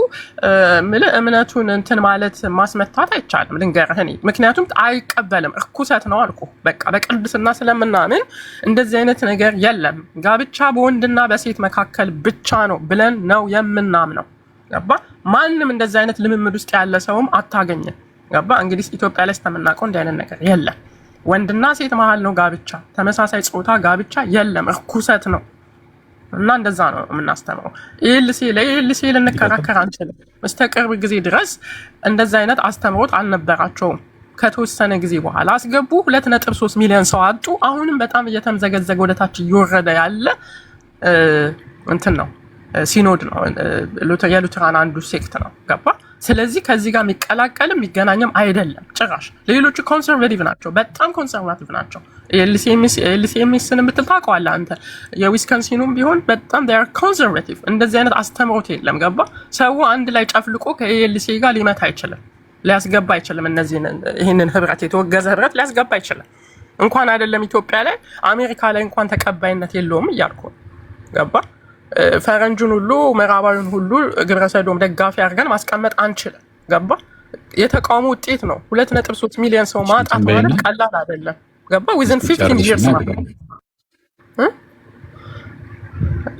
[SPEAKER 3] እምነቱን እንትን ማለት ማስመታት አይቻልም። ልንገርህ እኔ ምክንያቱም አይቀበልም፣ እርኩሰት ነው አልኩ። በቃ በቅድስና ስለምናምን እንደዚህ አይነት ነገር የለም። ጋብቻ በወንድና በሴት መካከል ብቻ ነው ብለን ነው የምናምነው። ገባ? ማንም እንደዚህ አይነት ልምምድ ውስጥ ያለ ሰውም አታገኝም። ገባ? እንግዲህ ኢትዮጵያ ላይ ስተምናውቀው እንዲህ አይነት ነገር የለም። ወንድና ሴት መሀል ነው ጋብቻ፣ ተመሳሳይ ጾታ ጋብቻ የለም፣ እርኩሰት ነው። እና እንደዛ ነው የምናስተምረው። ኤልሲ ልንከራከር አንችልም። እስከ ቅርብ ጊዜ ድረስ እንደዚህ አይነት አስተምሮት አልነበራቸውም። ከተወሰነ ጊዜ በኋላ አስገቡ። 2.3 ሚሊዮን ሰው አጡ። አሁንም በጣም እየተምዘገዘገ ወደታች እየወረደ ያለ እንትን ነው ሲኖድ ነው። የሉትራን አንዱ ሴክት ነው። ገባ? ስለዚህ ከዚህ ጋር የሚቀላቀልም የሚገናኝም አይደለም ጭራሽ። ሌሎቹ ኮንሰርቬቲቭ ናቸው፣ በጣም ኮንሰርቫቲቭ ናቸው። ኤልሲኤምኤስን የምትል ታውቀዋለህ አንተ። የዊስከንሲኑም ቢሆን በጣም ኮንሰርቬቲቭ። እንደዚህ አይነት አስተምሮት የለም። ገባ? ሰው አንድ ላይ ጨፍልቆ ከኤልሲ ጋር ሊመታ አይችልም፣ ሊያስገባ አይችልም። ይህንን ህብረት የተወገዘ ህብረት ሊያስገባ አይችልም። እንኳን አይደለም ኢትዮጵያ ላይ አሜሪካ ላይ እንኳን ተቀባይነት የለውም እያልኩ ነው። ገባ? ፈረንጁን ሁሉ ምዕራባዊን ሁሉ ግብረ ሰዶም ደጋፊ አድርገን ማስቀመጥ አንችልም። ገባ? የተቃውሞ ውጤት ነው። 2.3 ሚሊዮን ሰው ማጣት ማለት ቀላል አይደለም። ገባ? ዊዝን 15 ይርስ ማለት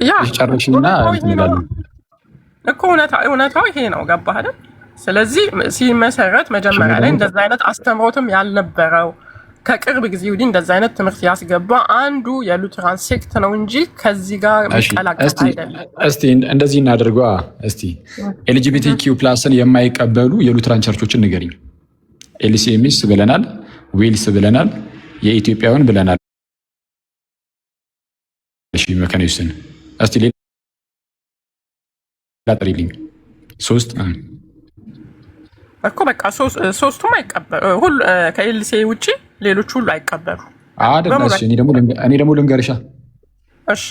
[SPEAKER 3] ያ እኮ እውነታው ይሄ ነው። ገባ አይደል? ስለዚህ ሲመሰረት መጀመሪያ ላይ እንደዛ አይነት አስተምሮትም ያልነበረው ከቅርብ ጊዜ ወዲህ እንደዛ አይነት ትምህርት ያስገባ አንዱ የሉትራን ሴክት ነው እንጂ ከዚህ ጋር መቀላቀል አይደለም።
[SPEAKER 2] እስቲ እንደዚህ እናድርገዋ። እስቲ ኤልጂቢቲኪው ፕላስን የማይቀበሉ የሉትራን ቸርቾችን ንገሪኝ። ኤልሲኤምኤስ ብለናል፣ ዌልስ ብለናል፣ የኢትዮጵያውን ብለናል። እሺ መካኒስን እስቲ ሌላ ጥሪልኝ። 3
[SPEAKER 3] እኮ በቃ ሶስቱም አይቀበሉ ሁሉ ከኤልሲ ውጪ ሌሎች ሁሉ አይቀበሉ
[SPEAKER 2] አይደል? እሺ እኔ ደግሞ ልንገርሻ
[SPEAKER 3] እሺ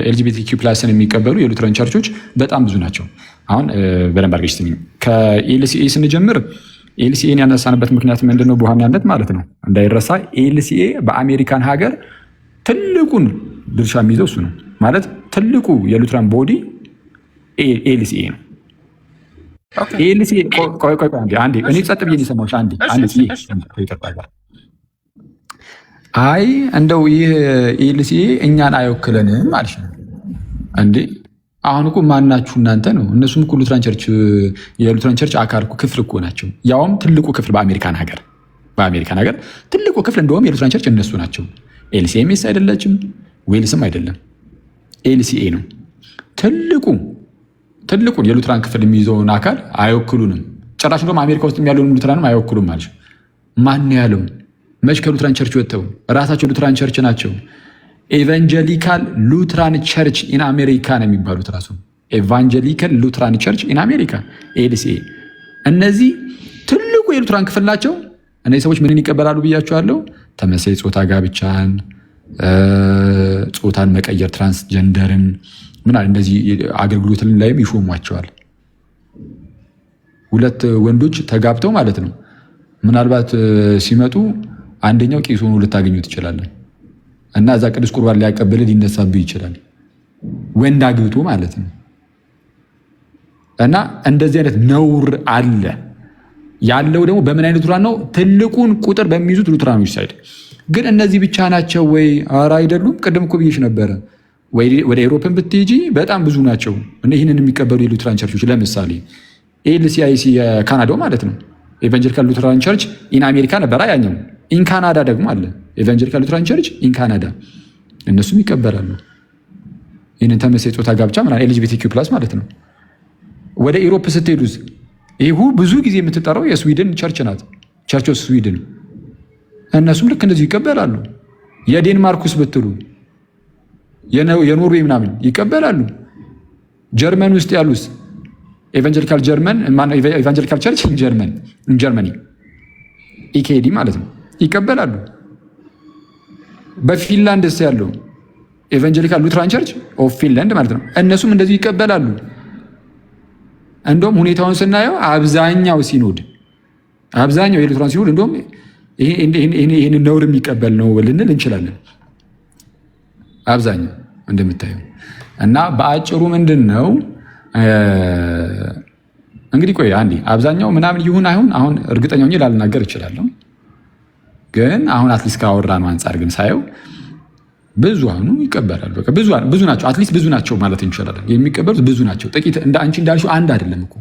[SPEAKER 2] ኤልጂቢቲኪው ፕላስን የሚቀበሉ የሉትራን ቸርቾች በጣም ብዙ ናቸው። አሁን በደንብ አድርገሽ ስሚ። ከኤልሲኤ ስንጀምር ኤልሲኤን ያነሳንበት ምክንያት ምንድነው? በዋናነት ማለት ነው እንዳይረሳ ኤልሲኤ በአሜሪካን ሀገር ትልቁን ድርሻ የሚይዘው እሱ ነው። ማለት ትልቁ የሉትራን ቦዲ ኤልሲኤ ነው። ኤልሲኤ ቆይ አንዴ እኔ ጸጥ ብዬ የሰማሁሽ አንዴ አይ እንደው ይህ ኤልሲኤ እኛን አይወክለንም ማለት ነው እንዴ? አሁን እኮ ማናችሁ እናንተ ነው። እነሱም እኮ ሉትራን ቸርች የሉትራን ቸርች አካል ክፍል እኮ ናቸው። ያውም ትልቁ ክፍል በአሜሪካን ሀገር ትልቁ ክፍል እንደውም የሉትራን ቸርች እነሱ ናቸው። ኤልሲኤምኤስ አይደለችም፣ ዌልስም አይደለም፣ ኤልሲኤ ነው። ትልቁን የሉትራን ክፍል የሚይዘውን አካል አይወክሉንም። ጭራሽ እንደውም አሜሪካ ውስጥ ያለውን ሉትራንም አይወክሉም ማለት ነው። ማን ያለው? መች ከሉትራን ቸርች ወጥተው ራሳቸው ሉትራን ቸርች ናቸው። ኤቫንጀሊካል ሉትራን ቸርች ኢን አሜሪካ ነው የሚባሉት። ራሱ ኤቫንጀሊካል ሉትራን ቸርች ኢን አሜሪካ ኤልሲኤ። እነዚህ ትልቁ የሉትራን ክፍል ናቸው። እነዚህ ሰዎች ምንን ይቀበላሉ ብያቸዋለሁ? ተመሳሳይ ጾታ ጋብቻን፣ ጾታን መቀየር፣ ትራንስጀንደርን ምናምን እንደዚህ አገልግሎት ላይም ይሾሟቸዋል። ሁለት ወንዶች ተጋብተው ማለት ነው ምናልባት ሲመጡ አንደኛው ቄስ ሆኖ ልታገኙ ትችላለን እና እዛ ቅዱስ ቁርባን ሊያቀብል ሊነሳብህ ይችላል። ወንድ አግብቶ ማለት ነው። እና እንደዚህ አይነት ነውር አለ። ያለው ደግሞ በምን አይነት ሉትራን ነው? ትልቁን ቁጥር በሚይዙት ሉትራኖች ሳይድ። ግን እነዚህ ብቻ ናቸው ወይ? ኧረ አይደሉም። ቅድም እኮ ብዬሽ ነበረ። ወደ ኤሮፕን ብትሄጂ በጣም ብዙ ናቸው ይህንን የሚቀበሉ የሉትራን ቸርቾች። ለምሳሌ ኤልሲአይሲ የካናዳው ማለት ነው ኤቫንጀሊካል ሉትራን ቸርች ኢን አሜሪካ ነበር ያኛው። ኢን ካናዳ ደግሞ አለ ኤቫንጀሊካል ሉትራን ቸርች ኢን ካናዳ፣ እነሱም ይቀበላሉ ይህንን ተመሳሳይ ጾታ ጋብቻ ምናምን ኤልጂቢቲኪው ፕላስ ማለት ነው። ወደ ኢሮፕ ስትሄዱስ ይሁ ብዙ ጊዜ የምትጠራው የስዊድን ቸርች ናት፣ ቸርች ኦፍ ስዊድን። እነሱም ልክ እንደዚሁ ይቀበላሉ። የዴንማርኩስ ብትሉ የኖርዌይ ምናምን ይቀበላሉ። ጀርመን ውስጥ ያሉስ ኤቫንጀሊካል ቸርች ጀርመኒ ኢኬዲ ማለት ነው ይቀበላሉ። በፊንላንድ ስ ያለው ኤቫንጀሊካል ሉትራን ቸርች ኦፍ ፊንላንድ ማለት ነው እነሱም እንደዚሁ ይቀበላሉ። እንደውም ሁኔታውን ስናየው አብዛኛው የሉትራን ሲኖድ እንደውም ይህን ነውር የሚቀበል ነው ልንል እንችላለን። አብዛኛው እንደምታየው እና በአጭሩ ምንድን ነው እንግዲህ ቆይ አንዴ አብዛኛው ምናምን ይሁን አይሁን አሁን እርግጠኛ ሆኜ ላልናገር እችላለሁ። ግን አሁን አትሊስት ካወራነው አንጻር ግን ሳየው ብዙሃኑ ይቀበላሉ። በቃ ብዙ ናቸው፣ አትሊስት ብዙ ናቸው ማለት እንችላለን። የሚቀበሉት ብዙ ናቸው። ጥቂት እንደ አንቺ እንዳልሽው አንድ አይደለም እኮ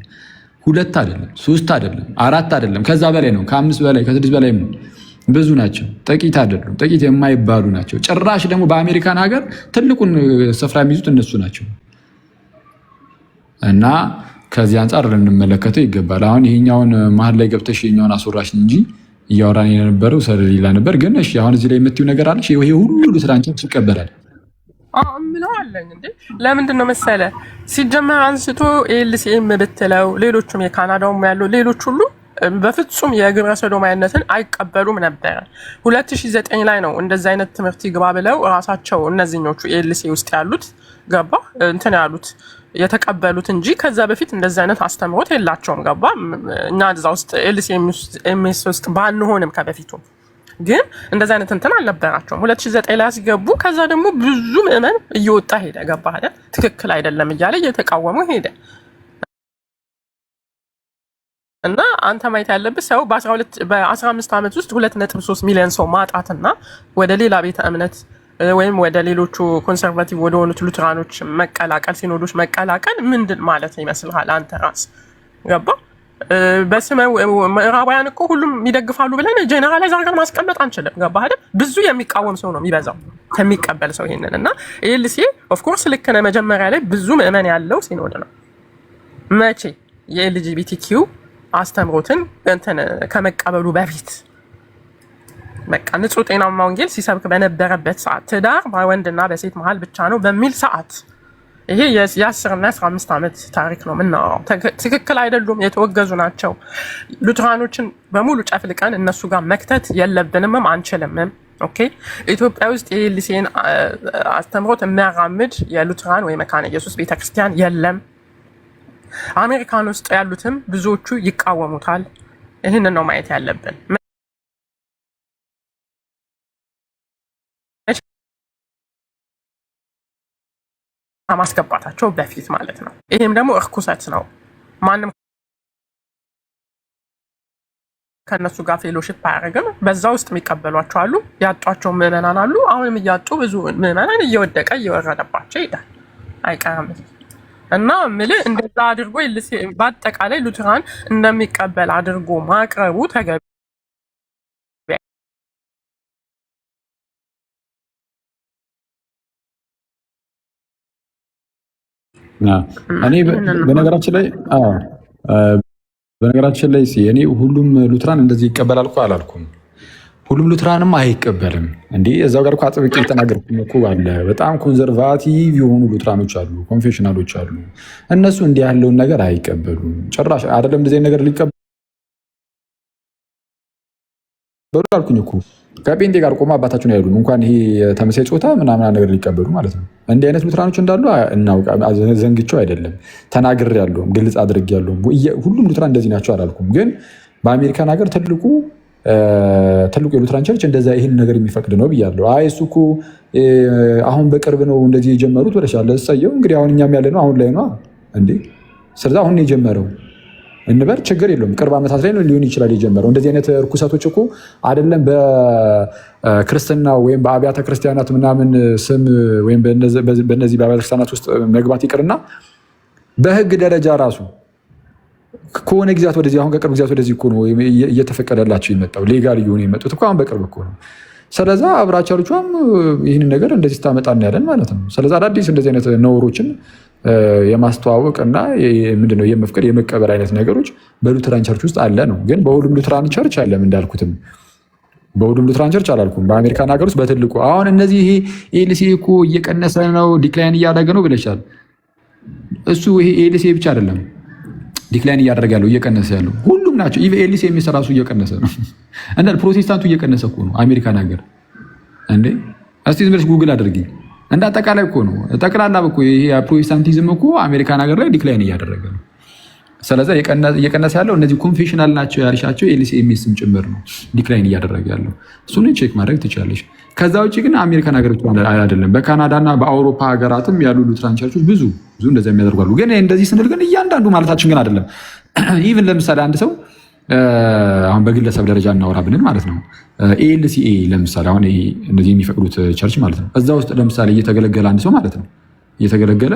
[SPEAKER 2] 2 አይደለም 3 አይደለም 4 አይደለም ከዛ በላይ ነው፣ ከ5 በላይ ከ6 በላይ ነው። ብዙ ናቸው፣ ጥቂት አይደሉም። ጥቂት የማይባሉ ናቸው። ጭራሽ ደግሞ በአሜሪካን ሀገር ትልቁን ስፍራ የሚይዙት እነሱ ናቸው። እና ከዚህ አንጻር ልንመለከተው ይገባል። አሁን ይሄኛውን መሀል ላይ ገብተሽ ይሄኛውን አስወራሽ እንጂ እያወራን የነበረው ስለሌላ ነበር። ግን እሺ አሁን እዚህ ላይ የምትይው ነገር አለሽ። ይሄ ሁሉ ሉትራን ቸርች ይቀበላል
[SPEAKER 3] ምለው አለኝ እንዴ? ለምንድን ነው መሰለ ሲጀመር አንስቶ ኤልሲኤም ብትለው ሌሎቹም የካናዳውም ያለው ሌሎች ሁሉ በፍጹም የግብረ ሰዶማዊነትን አይቀበሉም ነበረ። 2009 ላይ ነው እንደዚህ አይነት ትምህርት ይግባ ብለው ራሳቸው እነዚህኞቹ ኤልሲኤ ውስጥ ያሉት ገባ እንትን ያሉት የተቀበሉት እንጂ ከዛ በፊት እንደዚህ አይነት አስተምሮት የላቸውም። ገባ እኛ እዛ ውስጥ ኤልሲኤምኤስ ውስጥ ባንሆንም ከበፊቱ ግን እንደዚህ አይነት እንትን አልነበራቸውም። 2009 ላይ ሲገቡ ከዛ ደግሞ ብዙ ምዕመን እየወጣ ሄደ። ገባ አይደል? ትክክል አይደለም እያለ እየተቃወሙ ሄደ። እና አንተ ማየት ያለብህ ሰው በ15 ዓመት ውስጥ 2.3 ሚሊዮን ሰው ማጣትና ወደ ሌላ ቤተ እምነት ወይም ወደ ሌሎቹ ኮንሰርቫቲቭ ወደ ሆኑት ሉትራኖች መቀላቀል ሲኖዶች መቀላቀል ምንድን ማለት ይመስልሃል አንተ ራስ? ገባ በስመ ምዕራባውያን እኮ ሁሉም ይደግፋሉ ብለን ጀነራላይዝ አድርገን ማስቀመጥ አንችልም። ገባ አይደል? ብዙ የሚቃወም ሰው ነው የሚበዛው ከሚቀበል ሰው ይሄንን እና ኤልሲኤ ኦፍ ኮርስ ልክ ነህ። መጀመሪያ ላይ ብዙ ምዕመን ያለው ሲኖድ ነው። መቼ የኤልጂቢቲኪው አስተምሮትን እንትን ከመቀበሉ በፊት በቃ ንጹህ ጤናማ ወንጌል ሲሰብክ በነበረበት ሰዓት ትዳር በወንድና በሴት መሀል ብቻ ነው በሚል ሰዓት ይሄ የ10 እና 15 ዓመት ታሪክ ነው የምናወራው። ትክክል አይደሉም፣ የተወገዙ ናቸው። ሉትራኖችን በሙሉ ጨፍልቀን እነሱ ጋር መክተት የለብንምም አንችልምም። ኦኬ ኢትዮጵያ ውስጥ የኤልሲኤን አስተምሮት የሚያራምድ የሉትራን ወይ መካነ ኢየሱስ ቤተክርስቲያን የለም። አሜሪካን ውስጥ ያሉትም ብዙዎቹ ይቃወሙታል። ይህንን ነው ማየት ያለብን። ማስገባታቸው በፊት ማለት ነው። ይሄም ደግሞ እርኩሰት ነው። ማንም ከነሱ ጋር ፌሎሺፕ አያደርግም። በዛ ውስጥ የሚቀበሏቸው አሉ፣ ያጧቸው ምዕመናን አሉ። አሁንም እያጡ ብዙ ምዕመናን እየወደቀ እየወረደባቸው ይሄዳል፣ አይቀርም። እና ምልህ እንደዛ አድርጎ በአጠቃላይ ሉትራን እንደሚቀበል አድርጎ ማቅረቡ ተገቢ
[SPEAKER 2] እኔ በነገራችን ላይ እኔ ሁሉም ሉትራን እንደዚህ ይቀበላል እኮ አላልኩም። ሁሉም ሉትራንም አይቀበልም እንዴ። እዛው ጋር እኮ አጥብቄ የተናገርኩኝ እኮ አለ። በጣም ኮንዘርቫቲቭ የሆኑ ሉትራኖች አሉ፣ ኮንፌሽናሎች አሉ። እነሱ እንዲህ ያለውን ነገር አይቀበሉም ጭራሽ። አይደለም እንደዚህ ነገር ሊቀበሉ አልኩኝ እኮ ከጴንጤ ጋር ቆማ አባታችሁን አይሉም። እንኳን ይሄ ተመሳሳይ ጾታ ምናምን ነገር ሊቀበሉ ማለት ነው። እንዲህ አይነት ሉትራኖች እንዳሉ ዘንግቸው አይደለም ተናግሬያለሁም፣ ግልጽ አድርጌያለሁም። ሁሉም ሉትራን እንደዚህ ናቸው አላልኩም። ግን በአሜሪካን ሀገር ትልቁ የሉትራን ቸርች እንደዛ ይህን ነገር የሚፈቅድ ነው ብያለሁ። አይ እሱ እኮ አሁን በቅርብ ነው እንደዚህ የጀመሩት ወደሻለ እሰየው። እንግዲህ አሁን እኛም ያለ ነው አሁን ላይ ነው እንዴ። ስለዚህ አሁን ነው የጀመረው እንበር ችግር የለውም። ቅርብ ዓመታት ላይ ነው ሊሆን ይችላል የጀመረው። እንደዚህ አይነት እርኩሰቶች እኮ አይደለም በክርስትና ወይም በአብያተ ክርስቲያናት ምናምን ስም ወይም በእነዚህ በአብያተ ክርስቲያናት ውስጥ መግባት ይቅርና በሕግ ደረጃ ራሱ ከሆነ ጊዜያት ወደዚህ አሁን ከቅርብ ጊዜያት ወደዚህ እኮ ነው እየተፈቀደላቸው የመጣው ሌጋል እየሆኑ የመጡት እኮ አሁን በቅርብ እኮ ነው። ስለዛ አብራቻሎቿም ይህንን ነገር እንደዚህ ስታመጣ እናያለን ማለት ነው። ስለዛ አዳዲስ እንደዚህ አይነት ነውሮችን የማስተዋወቅ እና ምንድነው የመፍቀድ የመቀበል አይነት ነገሮች በሉትራን ቸርች ውስጥ አለ ነው። ግን በሁሉም ሉትራን ቸርች አለም እንዳልኩትም በሁሉም ሉትራን ቸርች አላልኩም። በአሜሪካን ሀገር ውስጥ በትልቁ አሁን እነዚህ ይሄ ኤልሲ እኮ እየቀነሰ ነው ዲክላይን እያደረገ ነው ብለሻል። እሱ ይሄ ኤልሲ ብቻ አይደለም ዲክላይን እያደረገ ያለው እየቀነሰ ያለው ሁሉም ናቸው። ኢቭ ኤልሲ የሚሰራሱ እየቀነሰ ነው እና ፕሮቴስታንቱ እየቀነሰ እኮ ነው አሜሪካን ሀገር እንዴ። እስቲ ዝም ብለሽ ጉግል አድርጊ። እንደ አጠቃላይ እኮ ነው ጠቅላላ እኮ ይሄ ፕሮቴስታንቲዝም እኮ አሜሪካን ሀገር ላይ ዲክላይን እያደረገ ነው። ስለዚህ እየቀነሰ ያለው እነዚህ ኮንፌሽናል ናቸው ያልሻቸው ኤልሲኤምኤስም ጭምር ነው ዲክላይን እያደረገ ያለው። እሱን ቼክ ማድረግ ትችላለሽ። ከዛ ውጭ ግን አሜሪካን ሀገር አይደለም፣ በካናዳና በአውሮፓ ሀገራትም ያሉ ሉትራን ቸርቾች ብዙ እንደዚያ የሚያደርጓሉ። ግን እንደዚህ ስንል ግን እያንዳንዱ ማለታችን ግን አይደለም። ኢቭን ለምሳሌ አንድ ሰው አሁን በግለሰብ ደረጃ እናወራ ብንል ማለት ነው ኤልሲኤ ለምሳሌ አሁን እነዚህ የሚፈቅዱት ቸርች ማለት ነው እዛ ውስጥ ለምሳሌ እየተገለገለ አንድ ሰው ማለት ነው እየተገለገለ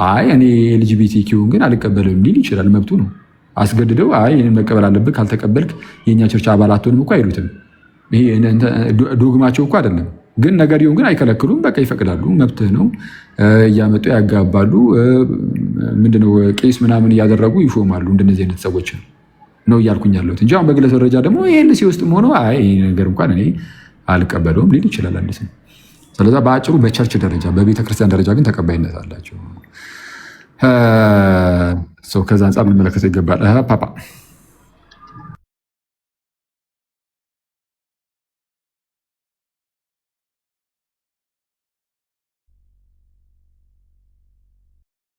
[SPEAKER 2] አይ እኔ ኤልጂቢቲኪውን ግን አልቀበልም ሊል ይችላል። መብቱ ነው። አስገድደው አይ ይህንን መቀበል አለብህ ካልተቀበልክ የእኛ ቸርች አባል አትሆንም እኮ አይሉትም። ይሄ ዶግማቸው እኮ አይደለም። ግን ነገርየውን ግን አይከለክሉም። በቃ ይፈቅዳሉ። መብትህ ነው። እያመጡ ያጋባሉ። ምንድነው ቄስ ምናምን እያደረጉ ይሾማሉ። እንደነዚህ አይነት ሰዎች ነው እያልኩኝ ያለሁት እንጂ አሁን በግለሰብ ደረጃ ደግሞ ኤልሲ ውስጥም ሆኖ አይ ይሄ ነገር እንኳን እኔ አልቀበለውም ሊል ይችላል አንድ ሰው። ስለዛ በአጭሩ በቸርች ደረጃ በቤተክርስቲያን ደረጃ ግን ተቀባይነት አላቸው። ከዛ አንጻር መመለከተው ይገባል። ፓፓ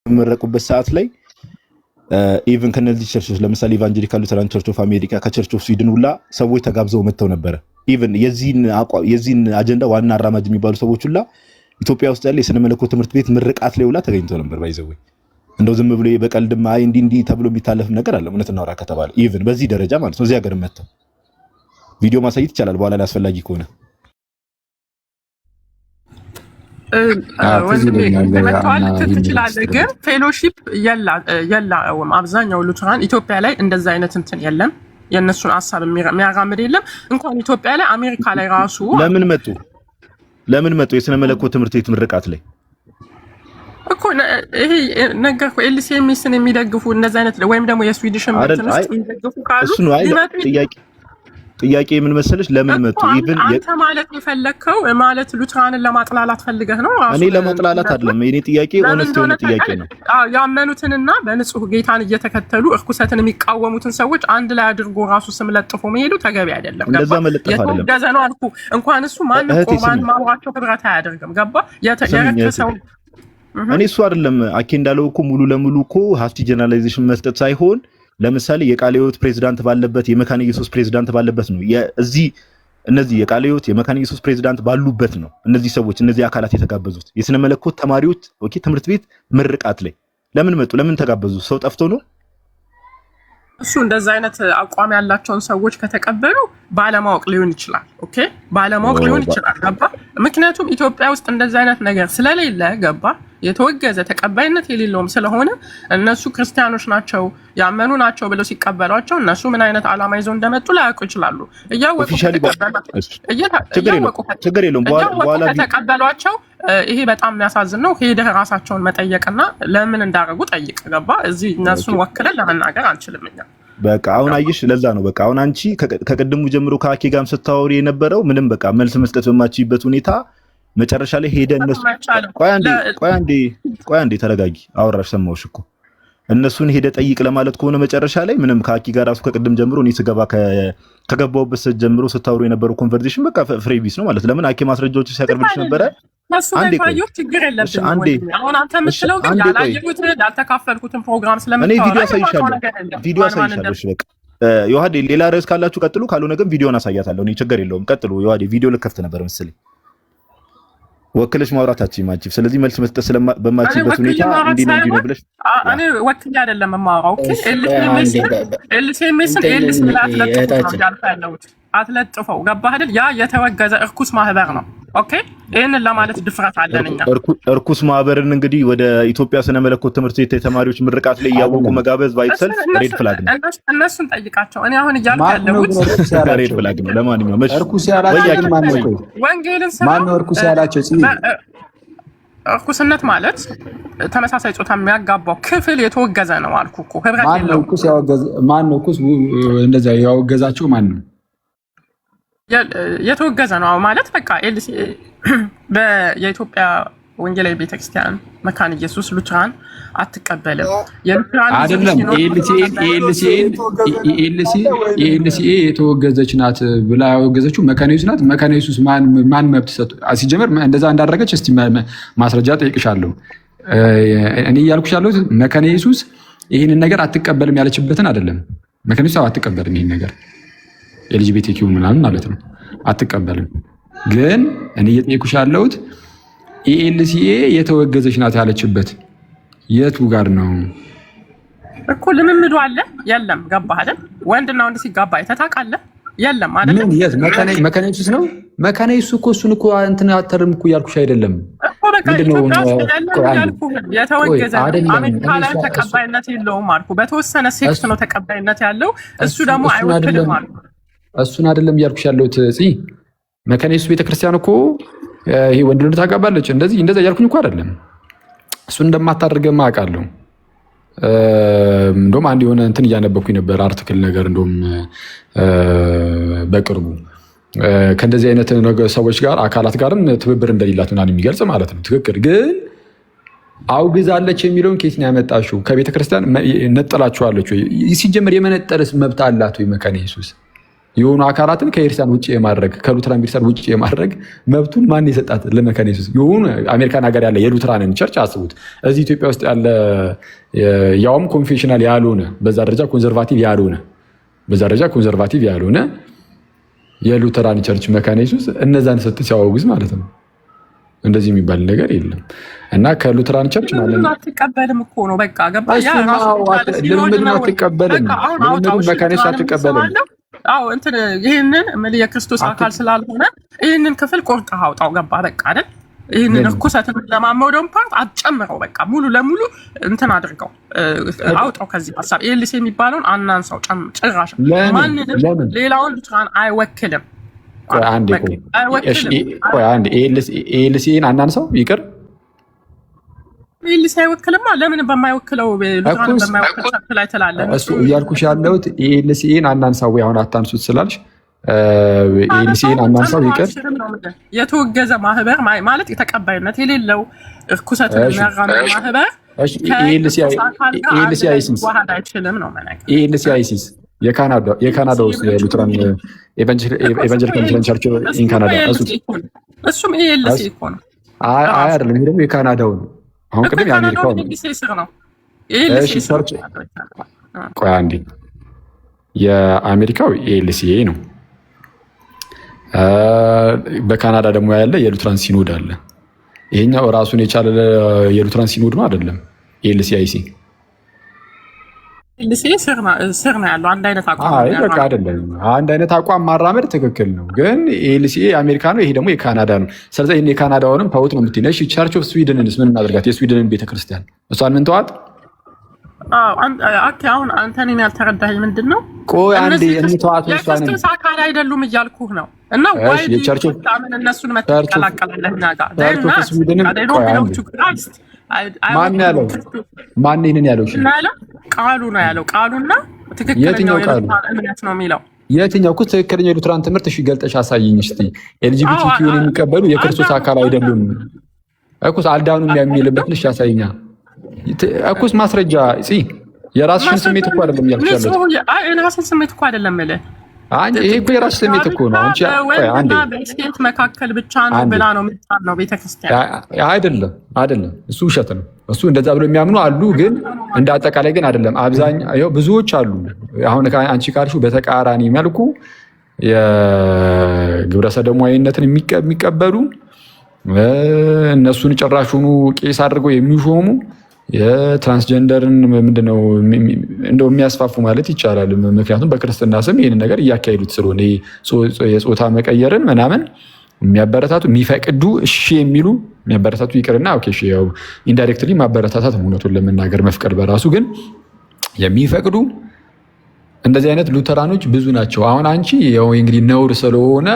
[SPEAKER 5] በመረቁበት ሰዓት ላይ ኢቭን ከነዚህ ቸርቾች ለምሳሌ ኢቫንጀሊካል ሉተራን ቸርች ኦፍ አሜሪካ ከቸርች ኦፍ ስዊድን ሁላ ሰዎች ተጋብዘው መጥተው ነበረ። ኢቭን የዚህን አጀንዳ ዋና አራማጅ የሚባሉ ሰዎች ሁላ ኢትዮጵያ ውስጥ ያለ የስነ መለኮት ትምህርት ቤት ምርቃት ላይ ሁላ ተገኝተው ነበር። ባይዘው እንደው ዝም ብሎ በቀልድማ አይ እንዲህ ተብሎ የሚታለፍ ነገር አለ። እውነት እናውራ ከተባለ ኢቭን በዚህ ደረጃ ማለት ነው እዚህ ሀገር መጥተው ቪዲዮ ማሳየት ይቻላል በኋላ ላይ አስፈላጊ ከሆነ
[SPEAKER 3] ትችላለህ። ግን ፌሎሺፕ የለውም። አብዛኛው ሉትራን ኢትዮጵያ ላይ እንደዛ አይነት እንትን የለም። የእነሱን ሀሳብ የሚያራምድ የለም። እንኳን ኢትዮጵያ ላይ አሜሪካ ላይ ራሱ
[SPEAKER 5] ለምን መጡ የስነ መለኮት ትምህርት ቤት ምርቃት ላይ
[SPEAKER 3] እኮ ይሄ ነገር እኮ ኤልሲኤምኤስን የሚደግፉ እንደዛ አይነት ወይም ደግሞ የስዊዲሽን ትምህርት የሚደግፉ ካሉ
[SPEAKER 5] ጥያቄ ምን መሰለሽ ለምን መጡ? ኢቭን
[SPEAKER 3] አንተ ማለት የፈለከው ማለት ሉትራንን ለማጥላላት ፈልገህ ነው?
[SPEAKER 5] እኔ ለማጥላላት አይደለም። የኔ ጥያቄ ኦነስት የሆነ ጥያቄ ነው።
[SPEAKER 3] ያመኑትንና በንጹህ ጌታን እየተከተሉ እርኩሰትን የሚቃወሙትን ሰዎች አንድ ላይ አድርጎ ራሱ ስም ለጥፎ መሄዱ ተገቢ አይደለም።
[SPEAKER 5] እንደዛ መለጠፍ አይደለም።
[SPEAKER 3] የተወገዘ ነው አልኩ። እንኳን እሱ ማን ቁርባን ማውራቸው ህብረት አያደርግም። ገባ? የረከሰው
[SPEAKER 5] እኔ እሱ አይደለም አኬ እንዳለው እኮ ሙሉ ለሙሉ እኮ ሀፍቲ ጀነራላይዜሽን መስጠት ሳይሆን ለምሳሌ የቃለ ሕይወት ፕሬዝዳንት ባለበት የመካነ ኢየሱስ ፕሬዝዳንት ባለበት ነው። እዚህ እነዚህ የቃለ ሕይወት የመካነ ኢየሱስ ፕሬዝዳንት ባሉበት ነው እነዚህ ሰዎች እነዚህ አካላት የተጋበዙት። የስነ መለኮት ተማሪዎች ኦኬ ትምህርት ቤት ምርቃት ላይ ለምን መጡ? ለምን ተጋበዙ? ሰው ጠፍቶ ነው?
[SPEAKER 3] እሱ እንደዛ አይነት አቋም ያላቸውን ሰዎች ከተቀበሉ ባለማወቅ ሊሆን ይችላል። ኦኬ ባለማወቅ ሊሆን ይችላል። ገባ? ምክንያቱም ኢትዮጵያ ውስጥ እንደዛ አይነት ነገር ስለሌለ ገባ? የተወገዘ ተቀባይነት የሌለውም ስለሆነ እነሱ ክርስቲያኖች ናቸው ያመኑ ናቸው ብለው ሲቀበሏቸው እነሱ ምን አይነት ዓላማ ይዘው እንደመጡ ላያውቁ ይችላሉ። እያወቁ ከተቀበሏቸው ይሄ በጣም የሚያሳዝን ነው። ሄደህ ራሳቸውን መጠየቅና ለምን እንዳደረጉ ጠይቅ። ገባ? እዚህ እነሱን ወክለን ለመናገር አንችልም እኛ።
[SPEAKER 5] በቃ አሁን አየሽ፣ ለዛ ነው በቃ አሁን አንቺ ከቅድሙ ጀምሮ ከአኬ ጋርም ስታወሪ የነበረው ምንም በቃ መልስ መስጠት በማችበት ሁኔታ መጨረሻ ላይ ሄደ እነሱ ቆይ አንዴ ተረጋጊ። አወራሽ ሰማሁሽ እኮ እነሱን ሄደ ጠይቅ ለማለት ከሆነ መጨረሻ ላይ ምንም ከአኪ ጋር ራሱ ከቅድም ጀምሮ እኔ ስገባ ከገባሁበት ሰዓት ጀምሮ ስታወሩ የነበረው ኮንቨርሴሽን በቃ ፍሬ ቢስ ነው ማለት። ለምን አኪ ማስረጃዎች ሲያቀርብልሽ ነበረ። አንዴ ችግር የለብንም።
[SPEAKER 3] አሁን አንተ የምትለው ግን ያላየሁት ያልተካፈልኩትን ፕሮግራም ስለምን
[SPEAKER 5] እኔ ቪዲዮ አሳይሻለሁ። እሺ በቃ ዮሐዴ ሌላ ርዕስ ካላችሁ ቀጥሉ፣ ካልሆነ ግን ቪዲዮን አሳያታለሁ። እኔ ችግር የለውም። ቀጥሉ ዮሐዴ። ቪዲዮ ልከፍት ነበር መሰለኝ ወክለሽ ማውራታችን ማቺፍ። ስለዚህ መልስ መስጠት በማቺበት ሁኔታ እንዴ ነው ብለሽ
[SPEAKER 3] እኔ ወክዬ አይደለም የማወራው። ኦኬ ኤልሲኤምኤስን ኤልሲ አትለጥፈው። ገባህ አይደል? ያ የተወገዘ እርኩስ ማህበር ነው። ኦኬ ይሄንን ለማለት ድፍረት አለን እኛ።
[SPEAKER 5] እርኩስ ማህበርን እንግዲህ ወደ ኢትዮጵያ ስነ መለኮት ትምህርት ቤት የተማሪዎች ምርቃት ላይ ያወቁ መጋበዝ ባይሰል ሬድ ፍላግ ነው።
[SPEAKER 3] እነሱን ጠይቃቸው። እኔ አሁን እያልኩ ያለሁት
[SPEAKER 5] ሬድ ፍላግ ነው። ለማንኛውም
[SPEAKER 6] እርኩስ ያላቸው ማን ነው?
[SPEAKER 3] ወንጌልን
[SPEAKER 6] ማን ነው እርኩስ ያላቸው?
[SPEAKER 3] እርኩስነት ማለት ተመሳሳይ ጾታ የሚያጋባው ክፍል የተወገዘ ነው አልኩ እኮ። ህብረት የለውም።
[SPEAKER 6] ማን ነው እርኩስ እንደዛ ያወገዛቸው? ማን ነው
[SPEAKER 3] የተወገዘ ነው ማለት? በቃ የኢትዮጵያ ወንጌላዊ ቤተክርስቲያን መካነ ኢየሱስ ሉትራን አትቀበልም።
[SPEAKER 6] አይደለም ኤልሲኤ የተወገዘች ናት ብላ ያወገዘችው መካነ ኢየሱስ ናት። መካነ ኢየሱስ ማን መብት ሰጡ? ሲጀመር እንደዛ እንዳደረገች እስቲ ማስረጃ ጠይቅሻለሁ። እኔ እያልኩሽ ያለሁት መካነ ኢየሱስ ይህንን ነገር አትቀበልም ያለችበትን አይደለም። መካነ ኢየሱስ አትቀበልም ይህን ነገር ኤልጂቢቲኪው ምናምን ማለት ነው አትቀበልም። ግን እኔ እየጠየኩሽ ያለሁት ኤልሲኤ የተወገዘች ናት ያለችበት የቱ ጋር ነው
[SPEAKER 3] እኮ? ልምምዱ አለ የለም? ገባህ አይደል? ወንድና ወንድ ሲጋባ አይተታቃለህ የለም አይደል?
[SPEAKER 6] ምን የት መካነ ኢየሱስ ነው? መካነ ኢየሱስ እኮ እሱን እኮ እንትን አተርም እኮ ያልኩሽ አይደለም
[SPEAKER 3] እኮ። በቃ የተወገዘ አሜሪካ ላይ ተቀባይነት የለውም አልኩ። በተወሰነ ሴክት ነው ተቀባይነት ያለው። እሱ ደግሞ አይወክልም አልኩ።
[SPEAKER 6] እሱን አይደለም እያልኩሽ ያለሁት መካነ ኢየሱስ ቤተክርስቲያን እኮ ይሄ ወንድ ልጅ ታጋባለች እንደዛ እያልኩኝ እኮ አይደለም። እሱን እንደማታደርገማ አውቃለሁ። እንደውም አንድ የሆነ እንትን እያነበብኩኝ ነበር አርቲክል ነገር እንደውም በቅርቡ ከእንደዚህ አይነት ሰዎች ጋር አካላት ጋርም ትብብር እንደሌላት ምናምን የሚገልጽ ማለት ነው። ትክክል። ግን አውግዛለች የሚለውን ኬት ነው ያመጣሽው? ከቤተክርስቲያን ነጠላችኋለች ወይ? ሲጀመር የመነጠልስ መብት አላት ወይ መካነ ኢየሱስ? የሆኑ አካላትን ከኤርሲያን ውጭ የማድረግ ከሉትራን ቤተክርስቲያን ውጭ የማድረግ መብቱን ማን የሰጣት ለመካነ ኢየሱስ? የሆኑ አሜሪካን ሀገር ያለ የሉትራንን ቸርች አስቡት። እዚህ ኢትዮጵያ ውስጥ ያለ ያውም ኮንፌሽናል ያልሆነ በዛ ደረጃ ኮንዘርቫቲቭ ያልሆነ የሉትራን ቸርች መካነ ኢየሱስ እነዛን ሰጥ ሲያወግዝ ማለት ነው። እንደዚህ የሚባል ነገር የለም። እና ከሉትራን ቸርች ማለት ነው
[SPEAKER 3] አትቀበልም እኮ ነው። በቃ ገባ። ያ
[SPEAKER 6] ልምምዱን አትቀበልም። ልምምዱን መካነ ኢየሱስ አትቀበልም።
[SPEAKER 3] አዎ እንትን ይሄንን የክርስቶስ አካል ስላልሆነ ይሄንን ክፍል ቆርጠህ አውጣው። ገባ በቃ አይደል? ይሄንን እርኩሰትን ለማመውደም ፓርት አትጨምረው። በቃ ሙሉ ለሙሉ እንትን አድርገው አውጣው ከዚህ ሐሳብ። ኤልሲ የሚባለውን አናንሳው ጭራሽ። ማንንም ሌላውን ሉትራን አይወክልም።
[SPEAKER 6] ኤልሲን አናንሳው ይቅር።
[SPEAKER 3] ኤልሲ አይወክልማ። ለምን በማይወክለው ሉትራን በማይወክለው ላይ ተላለ?
[SPEAKER 6] እሱ እያልኩሽ ያለሁት ኤልሲን አናንሳው ወይ አሁን አታንሱት ስላልሽ ኤልሲኤን አናንሳው ይቀር
[SPEAKER 3] የተወገዘ ማህበር ማለት የተቀባይነት የሌለው እርኩሰትን የሚያራምድ ማህበር
[SPEAKER 6] ኤልሲአይሲስ የካናዳ ውስጥ የሉትራን ኤቫንጀሊካል ሉትራን ቸርች ኢን ካናዳ
[SPEAKER 3] እሱም ኤልሲ እኮ ነው።
[SPEAKER 6] አይ አይደለም፣ ይሄ ደግሞ የካናዳው ነው። አሁን ቅድም የአሜሪካው ነው። እሺ ቸርች ቆይ አንዴ፣ የአሜሪካው ኤልሲኤ ነው። በካናዳ ደግሞ ያለ የሉትራን ሲኖድ አለ። ይሄኛው ራሱን የቻለ የሉትራን ሲኖድ ነው አይደለም። ኤልሲአይሲ
[SPEAKER 3] ኤልሲኤ ስር ነው ያለው። አንድ አይነት አቋም
[SPEAKER 6] በቃ አይደለም። አንድ አይነት አቋም ማራመድ ትክክል ነው፣ ግን ኤልሲኤ የአሜሪካ ነው፣ ይሄ ደግሞ የካናዳ ነው። ስለዚህ ይሄን የካናዳውንም ተውት ነው የምትይኝ። እሺ ቸርች ኦፍ ስዊድንንስ ምን እናድርጋት? የስዊድንን ቤተክርስቲያን እሷን ምን ተዋት?
[SPEAKER 3] አሁን አንተ እኔን ያልተረዳኸኝ ምንድን ነው?
[SPEAKER 6] ቆይ አንዴ እንተዋት።
[SPEAKER 3] የክርስቶስ አካል አይደሉም እያልኩህ ነው። እና ወይ ምን እነሱን መተቀላቀላለህ ናጋ
[SPEAKER 6] ማን ይሄንን ያለው?
[SPEAKER 3] ቃሉ ነው ያለው። ቃሉና ትክክለኛው እምነት ነው የሚለው
[SPEAKER 6] የትኛው? እኮ ትክክለኛው የሉትራን ትምህርት እሺ፣ ገልጠሽ አሳይኝ እስቲ። ኤልጂቢቲኪውን የሚቀበሉ የክርስቶስ አካል አይደሉም እኮ አልዳኑም የሚልበትን እሺ አሳይኛ እኮስ ማስረጃ እሺ። የራስሽን ስሜት እኮ አይደለም ያልኩሽ ያለው።
[SPEAKER 3] አይ የራስሽን ስሜት እኮ አይደለም ማለት
[SPEAKER 6] ይሄ እኮ የራስሽ ስሜት እኮ ነው። አንቺ አንዴ
[SPEAKER 3] በስቴት መካከል ብቻ ነው ብላ ነው የምትጣለው ቤተክርስቲያን።
[SPEAKER 6] አይደለም እሱ ውሸት ነው። እሱ እንደዛ ብሎ የሚያምኑ አሉ፣ ግን እንደ አጠቃላይ ግን አይደለም። አብዛኛው ብዙዎች አሉ። አሁን አንቺ ካልሽው በተቃራኒ መልኩ የግብረ ሰዶማዊነትን የሚቀበሉ እነሱን ጭራሹኑ ቄስ አድርገው የሚሾሙ የትራንስጀንደርን ምንድነው እንደው የሚያስፋፉ ማለት ይቻላል። ምክንያቱም በክርስትና ስም ይህንን ነገር እያካሄዱት ስለሆነ የጾታ መቀየርን ምናምን የሚያበረታቱ የሚፈቅዱ እሺ የሚሉ የሚያበረታቱ ይቅርና ኦኬ እሺ ያው ኢንዳይሬክትሊ ማበረታታት እውነቱን ለመናገር መፍቀድ በራሱ ግን የሚፈቅዱ እንደዚህ አይነት ሉተራኖች ብዙ ናቸው። አሁን አንቺ ያው እንግዲህ ነውር ስለሆነ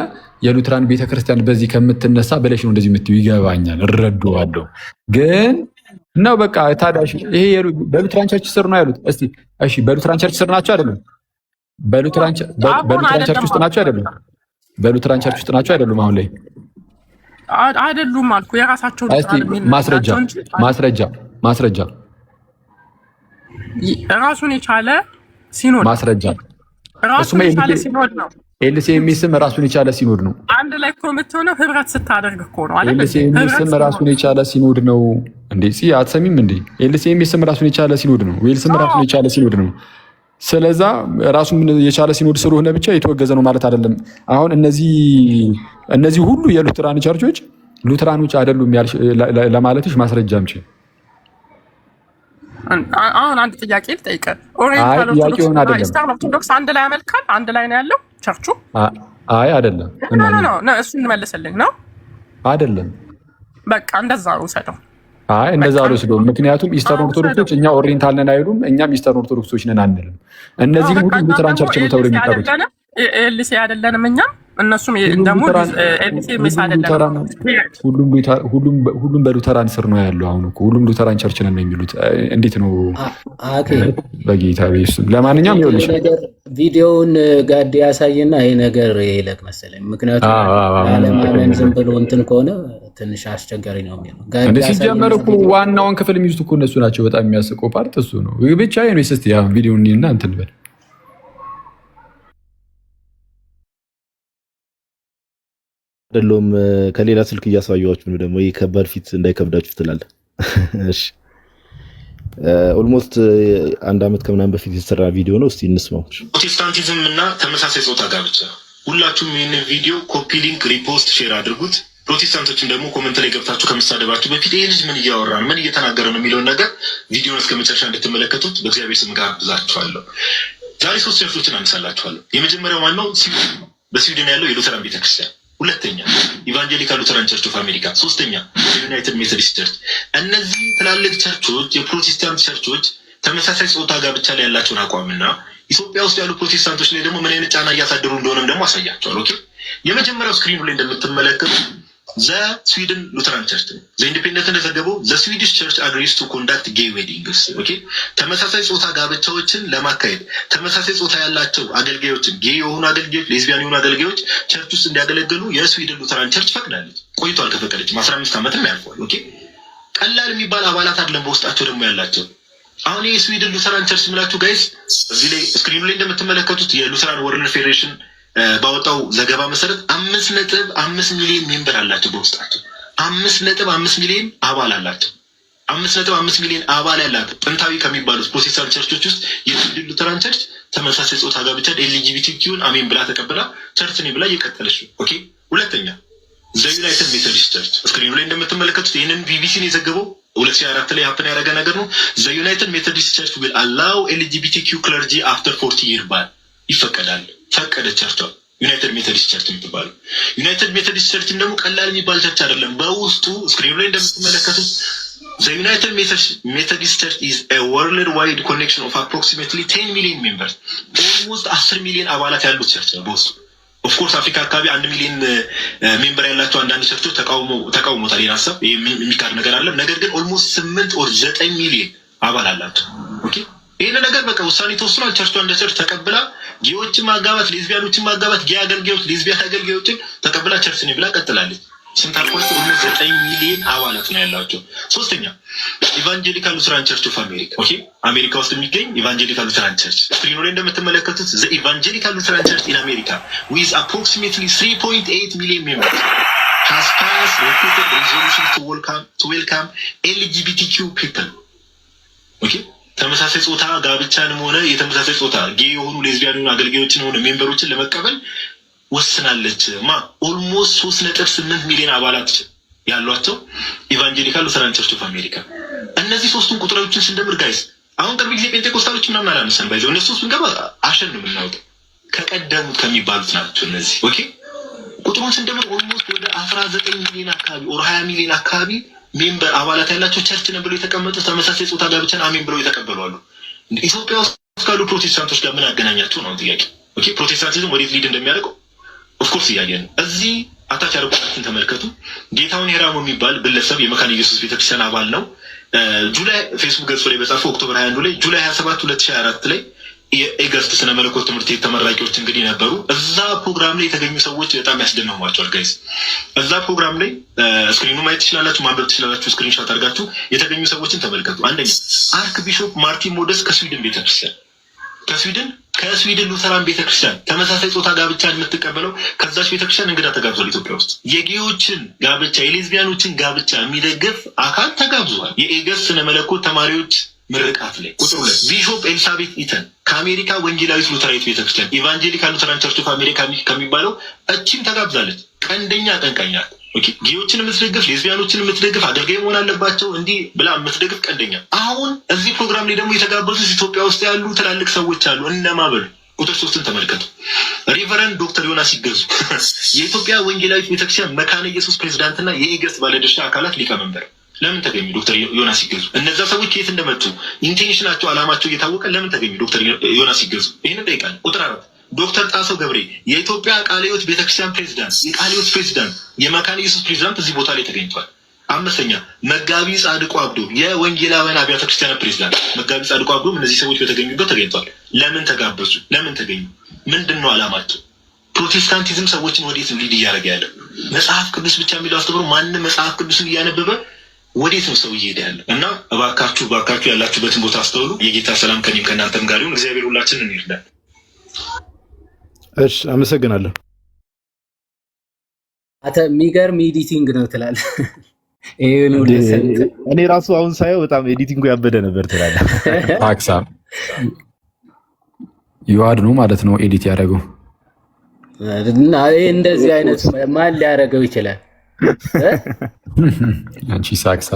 [SPEAKER 6] የሉትራን ቤተክርስቲያን በዚህ ከምትነሳ በለሽ ነው እንደዚህ የምትይው ይገባኛል፣ እረዳዋለሁ። ግን ነው በቃ ታዳሽ ይሄ በሉትራን ቸርች ስር ነው ያሉት። እስቲ እሺ በሉትራን ቸርች ስር ናቸው አይደለም? በሉትራን ቸርች ውስጥ ናቸው አይደለም? በሉትራን ቸርች ውስጥ ናቸው አይደሉም? አሁን ላይ
[SPEAKER 3] አይደሉም አልኩ። የራሳቸው
[SPEAKER 6] ማስረጃ
[SPEAKER 3] ራሱን የቻለ ሲኖድ
[SPEAKER 6] ማስረጃ
[SPEAKER 3] ራሱን የቻለ ሲኖድ ነው።
[SPEAKER 6] ኤልሲኤም ስም ራሱን የቻለ ሲኖድ ነው።
[SPEAKER 3] አንድ ላይ እኮ የምትሆነው ህብረት ስታደርግ እኮ ነው አይደል?
[SPEAKER 6] ኤልሲኤም ስም ራሱን የቻለ ሲኖድ ነው እንዴ? አትሰሚም እንዴ? ኤልሲኤም ስም ራሱን የቻለ ሲኖድ ነው። ዌል ስም ራሱን የቻለ ሲኖድ ነው። ስለዛ ራሱን የቻለ ሲኖድ ስለሆነ ብቻ የተወገዘ ነው ማለት አይደለም። አሁን እነዚህ ሁሉ የሉትራን ቸርቾች ሉትራኖች አይደሉም ለማለትሽ ማስረጃ አምጪ።
[SPEAKER 3] አሁን አንድ ጥያቄ ልጠይቅህ። ኦሪየንታል ኦርቶዶክስ አንድ ላይ ያመልካል? አንድ ላይ ነው ያለው ቸርቹ?
[SPEAKER 6] አይ አይደለም።
[SPEAKER 3] ነው እሱን እንመልስልኝ ነው
[SPEAKER 6] አይደለም?
[SPEAKER 3] በቃ እንደዛ ውሰደው።
[SPEAKER 6] አይ እንደዛ አልወስደው። ምክንያቱም ኢስተርን ኦርቶዶክሶች እኛ ኦሪየንታል ነን አይሉም፣ እኛም ኢስተርን ኦርቶዶክሶች ነን አንልም። እነዚህ ሁሉ ሉትራን ቸርች ነው ተብሎ የሚጠሩት።
[SPEAKER 3] ኤልሲ አይደለንም እኛም እነሱም ደግሞ ኤልሲ አይደለም።
[SPEAKER 6] ሁሉም በሉተራን ስር ነው ያለው። አሁን እኮ ሁሉም ሉተራን ቸርች ነን ነው የሚሉት። እንዴት ነው በጌታ ቤት? ለማንኛውም ይኸውልሽ
[SPEAKER 7] ቪዲዮውን ጋድ ያሳይና ይሄ ነገር ይለቅ መሰለኝ። ምክንያቱም አለማመን ዝም ብሎ እንትን ከሆነ ትንሽ አስቸጋሪ ነው የሚሆነው።
[SPEAKER 6] እንዴ ሲጀመር እኮ ዋናውን ክፍል የሚይዙት እኮ እነሱ ናቸው። በጣም የሚያስቀው ፓርት እሱ ነው ብቻ ነው። እስቲ ያ ቪዲዮውን እና እንትን በል
[SPEAKER 5] አይደለም ከሌላ ስልክ እያሳየኋችሁ ነው። ደግሞ ይሄ ከባድ ፊት እንዳይከብዳችሁ ትላለህ። እሺ ኦልሞስት አንድ አመት ከምናምን በፊት የተሰራ ቪዲዮ ነው። እስቲ እንስማው።
[SPEAKER 8] ፕሮቴስታንቲዝም እና ተመሳሳይ ጾታ ጋብቻ። ሁላችሁም ይህንን ቪዲዮ ኮፒ ሊንክ፣ ሪፖስት፣ ሼር አድርጉት። ፕሮቴስታንቶችን ደግሞ ኮመንት ላይ ገብታችሁ ከምትሳደባችሁ በፊት ይሄ ልጅ ምን እያወራ ነው፣ ምን እየተናገረ ነው የሚለውን ነገር ቪዲዮን እስከ መጨረሻ እንድትመለከቱት በእግዚአብሔር ስም ጋብዛችኋለሁ። ዛሬ 3 ቸርቾችን አነሳላችኋለሁ። የመጀመሪያው ዋናው በስዊድን ያለው የሉተራን ቤተክርስቲያን፣ ሁለተኛ ኢቫንጀሊካል ሉተራን ቸርች ኦፍ አሜሪካ፣ ሶስተኛ ዩናይትድ ሜቶዲስት ቸርች። እነዚህ ትላልቅ ቸርቾች የፕሮቴስታንት ቸርቾች ተመሳሳይ ጾታ ጋብቻ ላይ ያላቸውን አቋምና ኢትዮጵያ ውስጥ ያሉ ፕሮቴስታንቶች ላይ ደግሞ ምን አይነት ጫና እያሳደሩ እንደሆነም ደግሞ አሳያቸዋል። ኦኬ የመጀመሪያው ስክሪኑ ላይ እንደምትመለከቱ ስዊድን ሉተራን ቸርች ነው። ኢንዲፔንደንት እንደዘገበው ስዊዲሽ ቸርች አግሪስ ቱ ኮንዳክት ጌይ ዌዲንግስ። ኦኬ ተመሳሳይ ጾታ ጋብቻዎችን ለማካሄድ ተመሳሳይ ጾታ ያላቸው አገልጋዮችን ጌይ የሆኑ አገልጋዮች፣ ሌዝቢያን የሆኑ አገልጋዮች ቸርች ውስጥ እንዲያገለግሉ የስዊድን ሉተራን ቸርች ፈቅዳለች። ቆይቷል፣ ከፈቀደችም 15 ዓመትም ያልፏል። ኦኬ ቀላል የሚባል አባላት አይደለም በውስጣቸው ደግሞ ያላቸው። አሁን የስዊድን ሉተራን ቸርች ምላችሁ ጋይስ እዚህ ላይ ስክሪኑ ላይ እንደምትመለከቱት የሉተራን ወርልድ ፌዴሬሽን ባወጣው ዘገባ መሰረት 5.5 ሚሊዮን ሜምበር አላቸው በውስጣቸው። 5.5 ሚሊዮን አባል አላቸው። 5.5 ሚሊዮን አባል ያላቸው ጥንታዊ ከሚባሉት ፕሮቴስታንት ቸርቾች ውስጥ የስዊድን ሉተራን ቸርች ተመሳሳይ ጾታ ጋብቻ ኤልጂቢቲኪውን አሜን ብላ ተቀብላ ቸርች ነኝ ብላ እየቀጠለች ነው። ኦኬ ሁለተኛ ዩናይትድ ሜቶዲስት ቸርች ስክሪኑ ላይ እንደምትመለከቱት ይህንን ቢቢሲን የዘገበው 2004 ላይ ሀፕን ያደረገ ነገር ነው። ዩናይትድ ሜቶዲስት ቸርች ዊል አላው ኤልጂቢቲኪው ክለርጂ አፍተር 40 ይር ባል ይፈቀዳል። ፈቀደ ቸርቿ ዩናይትድ ሜቶዲስት ቸርች የምትባለው። ዩናይትድ ሜቶዲስት ቸርችም ደግሞ ቀላል የሚባል ቸርች አይደለም። በውስጡ ስክሪኑ ላይ እንደምትመለከቱት ዩናይትድ ሜቶዲስት ቸርች ኢዝ ኤ ወርልድ ዋይድ ኮኔክሽን ኦፍ አፕሮክሲሜትሊ 10 ሚሊዮን ሜምበርስ ኦልሞስት 10 ሚሊዮን አባላት ያሉት ቸርች ነው በውስጡ። ኦፍኮርስ አፍሪካ አካባቢ 1 ሚሊዮን ሜምበር ያላቸው አንዳንድ ቸርቾች ተቃውሞታል። ይህን ሀሳብ የሚካድ ነገር አለ። ነገር ግን ኦልሞስት 8 or 9 ሚሊዮን አባል አላቸው። ኦኬ ይህን ነገር በቃ ውሳኔ ተወስኗል። ቸርቿ እንደ ቸርች ተቀብላ ጌዎችን ማጋባት፣ ሌዝቢያኖችን ማጋባት፣ ጌ አገልጋዮች፣ ሌዝቢያን አገልጋዮችን ተቀብላ ቸርች ነኝ ብላ ቀጥላለች። ስንት አልኳቸው? 9 ሚሊዮን አባላት ነው ያላቸው። ሶስተኛ ኢቫንጀሊካል ሉተራን ቸርች ኦፍ አሜሪካ። ኦኬ አሜሪካ ውስጥ የሚገኝ ኢቫንጀሊካል ሉተራን ቸርች ስክሪኑ ላይ እንደምትመለከቱት ኢቫንጀሊካል ሉተራን ቸርች ኢን አሜሪካ ዊዝ አፕሮክሲሜትሊ 3.8 ሚሊዮን ሜምበርስ has passed repeated resolutions to welcome LGBTQ people. ኦኬ ተመሳሳይ ጾታ ጋብቻንም ሆነ የተመሳሳይ ጾታ ጌ የሆኑ ሌዝቢያን የሆኑ አገልጋዮችን ሆነ ሜምበሮችን ለመቀበል ወስናለች። ኦልሞስት 3.8 ሚሊዮን አባላት ያሏቸው ኢቫንጀሊካል ሉተራን ቸርች ኦፍ አሜሪካ። እነዚህ ሶስቱን ቁጥሮችን ስንደምር ጋይስ አሁን ቅርብ ጊዜ ጴንጤኮስታሎች ምናምን አላነሳን ባይዘው እነሱ ውስጥ ብንገባ አሸን ነው የምናወጣው። ከቀደሙት ከሚባሉት ናቸው እነዚህ። ኦኬ ቁጥሩን ስንደምር ኦልሞስት ወደ 19 ሚሊዮን አካባቢ ኦር 20 ሚሊዮን አካባቢ ሜምበር አባላት ያላቸው ቸርች ነው ብለው የተቀመጡ ተመሳሳይ ጾታ ጋብቻን አሜን ብለው የተቀበሉ አሉ። ኢትዮጵያ ውስጥ ካሉ ፕሮቴስታንቶች ጋር ምን አገናኛቸው ነው ጥያቄ። ኦኬ ፕሮቴስታንቲዝም ወዴት ሊድ እንደሚያደርገው ኦፍኮርስ እያየን እዚህ አታች ያደርጉትን ተመልከቱ። ጌታውን ሄራሞ የሚባል ግለሰብ የመካነ ኢየሱስ ቤተክርስቲያን አባል ነው። ጁላይ ፌስቡክ ገጹ ላይ በጻፈው ኦክቶበር 21 ላይ ጁላይ 27 2024 ላይ የኤገስት ስነ መለኮት ትምህርት ቤት ተመራቂዎች እንግዲህ ነበሩ። እዛ ፕሮግራም ላይ የተገኙ ሰዎች በጣም ያስደነሟቸዋል ጋይስ። እዛ ፕሮግራም ላይ ስክሪኑ ማየት ትችላላችሁ፣ ማንበብ ትችላላችሁ። ስክሪንሾት አድርጋችሁ የተገኙ ሰዎችን ተመልከቱ። አንደኛ አርክ ቢሾፕ ማርቲን ሞደስ ከስዊድን ቤተክርስቲያን ከስዊድን ሉተራን ቤተክርስቲያን ተመሳሳይ ጾታ ጋብቻን የምትቀበለው ከዛች ቤተክርስቲያን እንግዳ ተጋብዟል። ኢትዮጵያ ውስጥ የጌዮችን ጋብቻ የሌዝቢያኖችን ጋብቻ የሚደግፍ አካል ተጋብዟል። የኤገስት ስነ መለኮት ተማሪዎች ምርቃት ላይ ቁጥር 2 ቢሾፕ ኤልሳቤት ኢተን ከአሜሪካ ወንጌላዊት ሉተራዊት ቤተክርስቲያን ኢቫንጀሊካል ሉተራን ቸርች ኦፍ አሜሪካ ከሚባለው እቺም ተጋብዛለች። ቀንደኛ አቀንቃኛት። ኦኬ ጌዮችን የምትደግፍ ሌዝቢያኖችን የምትደግፍ አገልጋይ መሆን አለባቸው እንዲህ ብላ የምትደግፍ ቀንደኛ። አሁን እዚህ ፕሮግራም ላይ ደግሞ የተጋበዙት ኢትዮጵያ ውስጥ ያሉ ትላልቅ ሰዎች አሉ። እነማበሉ ቁጥር 3ን ተመልከቱ። ሪቨረንድ ዶክተር ዮናስ ይገዙ የኢትዮጵያ ወንጌላዊት ቤተክርስቲያን መካነ ኢየሱስ ፕሬዝዳንትና የኤገስት ባለድርሻ አካላት ሊቀመንበር ለምን ተገኙ? ዶክተር ዮናስ ይገዙ። እነዛ ሰዎች ከየት እንደመጡ ኢንቴንሽናቸው አላማቸው እየታወቀ ለምን ተገኙ? ዶክተር ዮናስ ይገዙ። ይህንን ጠይቃል። ቁጥር 4 ዶክተር ጣሰው ገብሬ የኢትዮጵያ ቃለ ሕይወት ቤተክርስቲያን ፕሬዚዳንት፣ የቃለ ሕይወት ፕሬዚዳንት፣ የመካነ ኢየሱስ ፕሬዚዳንት እዚህ ቦታ ላይ ተገኝቷል። 5ኛ መጋቢ ጻድቁ አብዶ የወንጌላውያን አብያተ ክርስቲያናት ፕሬዚዳንት መጋቢ ጻድቁ አብዶ እነዚህ ሰዎች በተገኙበት ተገኝቷል። ለምን ተጋበዙ? ለምን ተገኙ? ምንድን ነው አላማቸው? ፕሮቴስታንቲዝም ሰዎችን ወዴት ሊድ እያደረገ ያለ? መጽሐፍ ቅዱስ ብቻ የሚለው አስተምሮ ማንም መጽሐፍ ቅዱስን እያነበበ ወዴት ነው ሰው እየሄደ ያለ? እና እባካችሁ ያላችሁበትን ቦታ አስተውሉ። የጌታ ሰላም ከኔም ከእናንተም ጋር ይሁን። እግዚአብሔር ሁላችንን ይርዳል።
[SPEAKER 5] እሺ አመሰግናለሁ።
[SPEAKER 7] አተ የሚገርም ኤዲቲንግ ነው ትላለህ።
[SPEAKER 5] እኔ ራሱ አሁን ሳየው በጣም ኤዲቲንጉ ያበደ ነበር ትላለህ።
[SPEAKER 2] ታክሳ ይዋድ ነው ማለት ነው ኤዲት ያደረገው።
[SPEAKER 7] እና እንደዚህ አይነት ማን ሊያደርገው ይችላል?
[SPEAKER 2] አንቺ ሳክሳ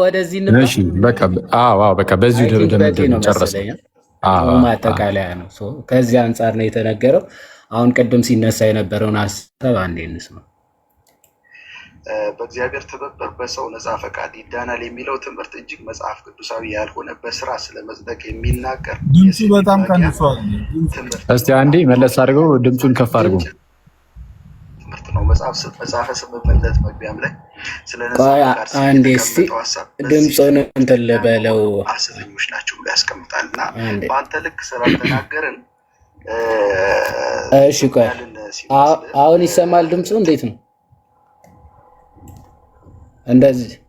[SPEAKER 7] ወደዚህ ነው።
[SPEAKER 2] እሺ በቃ በዚሁ ደረጃ ጨረሰ።
[SPEAKER 7] ማጠቃለያ ነው። ከዚህ አንጻር ነው የተነገረው። አሁን ቅድም ሲነሳ የነበረውን ሀሳብ አንዴ እንስማ።
[SPEAKER 9] በእግዚአብሔር ትብብር በሰው ነፃ ፈቃድ ይዳናል የሚለው ትምህርት እጅግ መጽሐፍ ቅዱሳዊ ያልሆነ በስራ ስለመጽደቅ የሚናገር
[SPEAKER 10] ድምፁ በጣም ቀንሷል።
[SPEAKER 2] እስቲ አንዴ መለስ አድርገው፣ ድምፁን ከፍ አድርገው
[SPEAKER 9] ትምህርት ነው። መጽሐፈ ስምምነት መግቢያም ላይ ስለ ነጻ ፈቃድ የተቀመጠው ሀሳብ
[SPEAKER 7] ድምፁን እንትን ልበለው
[SPEAKER 9] ሐሰተኞች ናቸው ብሎ ያስቀምጣል እና በአንተ ልክ ስላልተናገርን
[SPEAKER 7] እሺ ቆይ አሁን ይሰማል ድምፁ እንዴት ነው?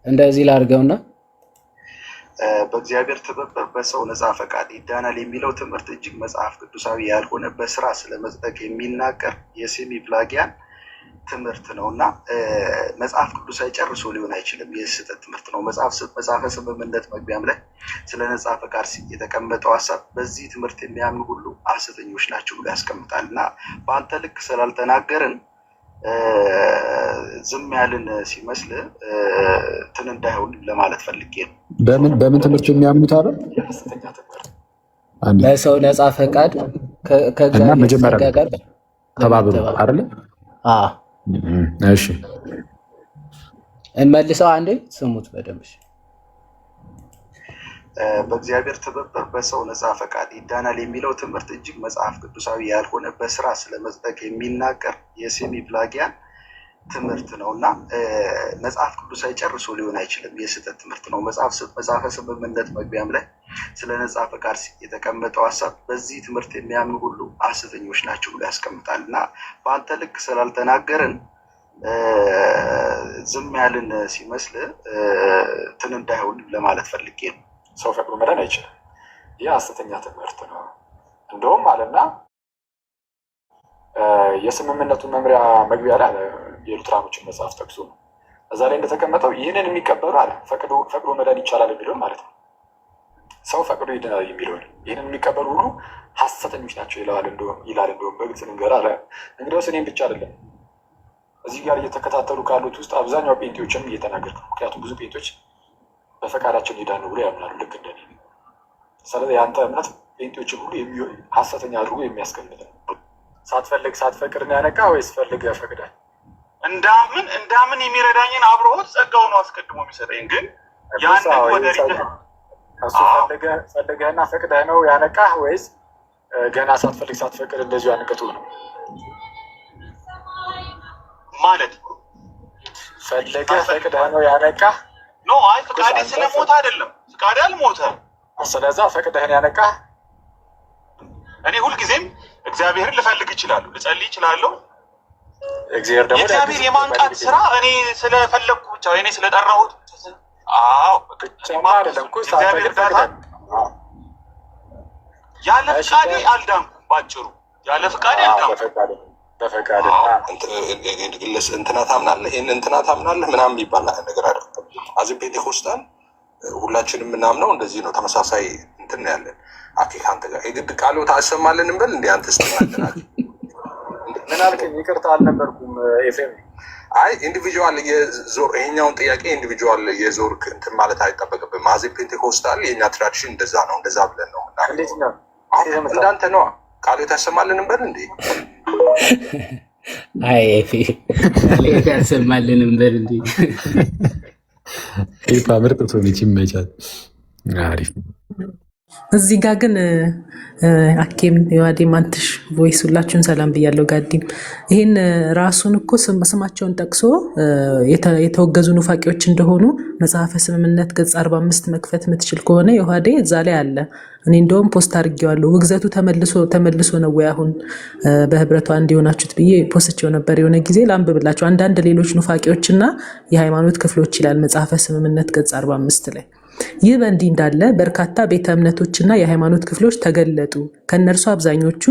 [SPEAKER 7] እንደዚህ ላድርገውና
[SPEAKER 9] በእግዚአብሔር ትብብር በሰው ነጻ ፈቃድ ይዳናል የሚለው ትምህርት እጅግ መጽሐፍ ቅዱሳዊ ያልሆነ በስራ ስለመጽደቅ የሚናገር የሴሚ ፕላጊያን ትምህርት ነው እና መጽሐፍ ቅዱሳዊ ጨርሶ ሊሆን አይችልም። የስህተት ትምህርት ነው። መጽሐፈ ስምምነት መግቢያም ላይ ስለ ነጻ ፈቃድ የተቀመጠው ሀሳብ በዚህ ትምህርት የሚያምኑ ሁሉ ሐሰተኞች ናቸው ብሎ ያስቀምጣል እና በአንተ ልክ ስላልተናገርን ዝም ያልን ሲመስል እንትን እንዳይሆን ለማለት ፈልጌ ነው።
[SPEAKER 6] በምን ትምህርት የሚያምኑት አለ?
[SPEAKER 7] በሰው ነጻ ፈቃድ
[SPEAKER 6] እና መጀመሪያ ተባብሩ አይደለ? እሺ
[SPEAKER 7] እንመልሰው አንዴ ስሙት በደንብ።
[SPEAKER 9] በእግዚአብሔር ትብብር በሰው ነጻ ፈቃድ ይዳናል የሚለው ትምህርት እጅግ መጽሐፍ ቅዱሳዊ ያልሆነ በስራ ስለመጽደቅ የሚናገር የሴሚ ፕላጊያን ትምህርት ነው እና መጽሐፍ ቅዱሳዊ ጨርሶ ሊሆን አይችልም። የስህተት ትምህርት ነው። መጽሐፈ ስምምነት መግቢያም ላይ ስለ ነጻ ፈቃድ የተቀመጠው ሀሳብ በዚህ ትምህርት የሚያምኑ ሁሉ ሐሰተኞች ናቸው ብሎ ያስቀምጣል እና በአንተ ልክ ስላልተናገርን ዝም ያልን ሲመስል እንትን እንዳይሆን ለማለት ፈልጌ ነው።
[SPEAKER 10] ሰው ፈቅዶ መዳን አይችልም። ይህ ሐሰተኛ ትምህርት ነው። እንደውም አለና የስምምነቱን መምሪያ መግቢያ ላይ የሉትራኖችን መጽሐፍ ጠቅሶ ነው እዛ ላይ እንደተቀመጠው ይህንን የሚቀበሉ አለ ፈቅዶ መዳን ይቻላል የሚለውን ማለት ነው። ሰው ፈቅዶ ይድናል የሚለውን ይህንን የሚቀበሉ ሁሉ ሐሰተኞች ናቸው ይላል። እንደውም በግልጽ ልንገር አለ። እንግዲያውስ እኔም ብቻ አይደለም እዚህ ጋር እየተከታተሉ ካሉት ውስጥ አብዛኛው ጴንጤዎችንም እየተናገርኩ ነው። ምክንያቱም ብዙ ጴንጤዎች በፈቃዳቸው ይዳኑ ብሎ ያምናሉ ልክ እንደኔ። ስለዚህ የአንተ እምነት ጴንጤዎችን ሁሉ ሐሰተኛ አድርጎ የሚያስቀምጥ ነው። ሳትፈልግ ሳትፈቅድ ነው ያነቃ ወይስ ፈልገህ ፈቅደህ?
[SPEAKER 11] እንዳምን የሚረዳኝን አብሮት ጸጋው ነው አስቀድሞ የሚሰጠኝ። ግን ያንን ወደ
[SPEAKER 10] እሱ ፈልገህና ፈቅደህ ነው ያነቃህ ወይስ ገና ሳትፈልግ ሳትፈቅድ እንደዚሁ ያንቀቱ ነው
[SPEAKER 11] ማለት?
[SPEAKER 10] ፈልገህ ፈቅደህ ነው ያነቃህ?
[SPEAKER 11] ኖ አይ ፍቃዴ ስለሞተ አይደለም። ፍቃዴ አልሞተም።
[SPEAKER 10] ስለዛ ፈቅደህን ያነቃህ?
[SPEAKER 11] እኔ ሁልጊዜም እግዚአብሔርን ልፈልግ እችላለሁ፣ ልጸልይ እችላለሁ።
[SPEAKER 10] እግዚአብሔር ደግሞ
[SPEAKER 11] የእግዚአብሔር የማንቃት ስራ እኔ ስለፈለግኩ ብቻ እኔ ስለጠራሁት እግዚአብሔር እርዳታ ያለ ፍቃዴ አልዳንኩም። ባጭሩ ያለ ፍቃዴ አልዳንኩም።
[SPEAKER 10] በፈቃድ
[SPEAKER 12] እንትና ታምናለህ፣ ይህን እንትና ታምናለህ ምናምን የሚባል ነገር አይደለም። አዚ ፔንቴኮስታል ሁላችንም የምናምነው እንደዚህ ነው። ተመሳሳይ እንትን ነው ያለን። ከአንተ ጋር የግድ ቃሎት አሰማልን እንበል እንዲ አንተ ስትናገናል
[SPEAKER 10] ምን አልከኝ? ይቅርታ አልነበርኩም ኤፍሬም።
[SPEAKER 12] አይ ኢንዲቪጁዋል የዞር ይሄኛውን ጥያቄ ኢንዲቪጁዋል የዞር እንትን ማለት አይጠበቅብም። አዚ ፔንቴኮስታል የኛ ትራዲሽን እንደዛ ነው፣ እንደዛ ብለን ነው እንዳንተ ነዋ። ቃሎት ያሰማልን እንበል እንዴ?
[SPEAKER 7] አይ ቃሎት ያሰማልን እንበል እንዴ?
[SPEAKER 6] ምርጥ ሰው ነች፣ ይመቻል። አሪፍ
[SPEAKER 13] እዚህ ጋር ግን አኬም የዋዴም አንትሽ ቮይስ ሁላችሁን ሰላም ብያለሁ። ጋዲም ይህን ራሱን እኮ ስማቸውን ጠቅሶ የተወገዙ ኑፋቂዎች እንደሆኑ መጽሐፈ ስምምነት ገጽ 45 መክፈት የምትችል ከሆነ የዋዴ እዛ ላይ አለ። እኔ እንደውም ፖስት አድርጌዋለሁ። ውግዘቱ ተመልሶ ነው ወይ አሁን በህብረቷ እንዲሆናችሁት ብዬ ፖስቸው ነበር የሆነ ጊዜ። ላንብብላችሁ። አንዳንድ ሌሎች ኑፋቂዎችና የሃይማኖት ክፍሎች ይላል መጽሐፈ ስምምነት ገጽ 45 ላይ። ይህ በእንዲህ እንዳለ በርካታ ቤተ እምነቶችና የሃይማኖት ክፍሎች ተገለጡ። ከነርሱ አብዛኞቹ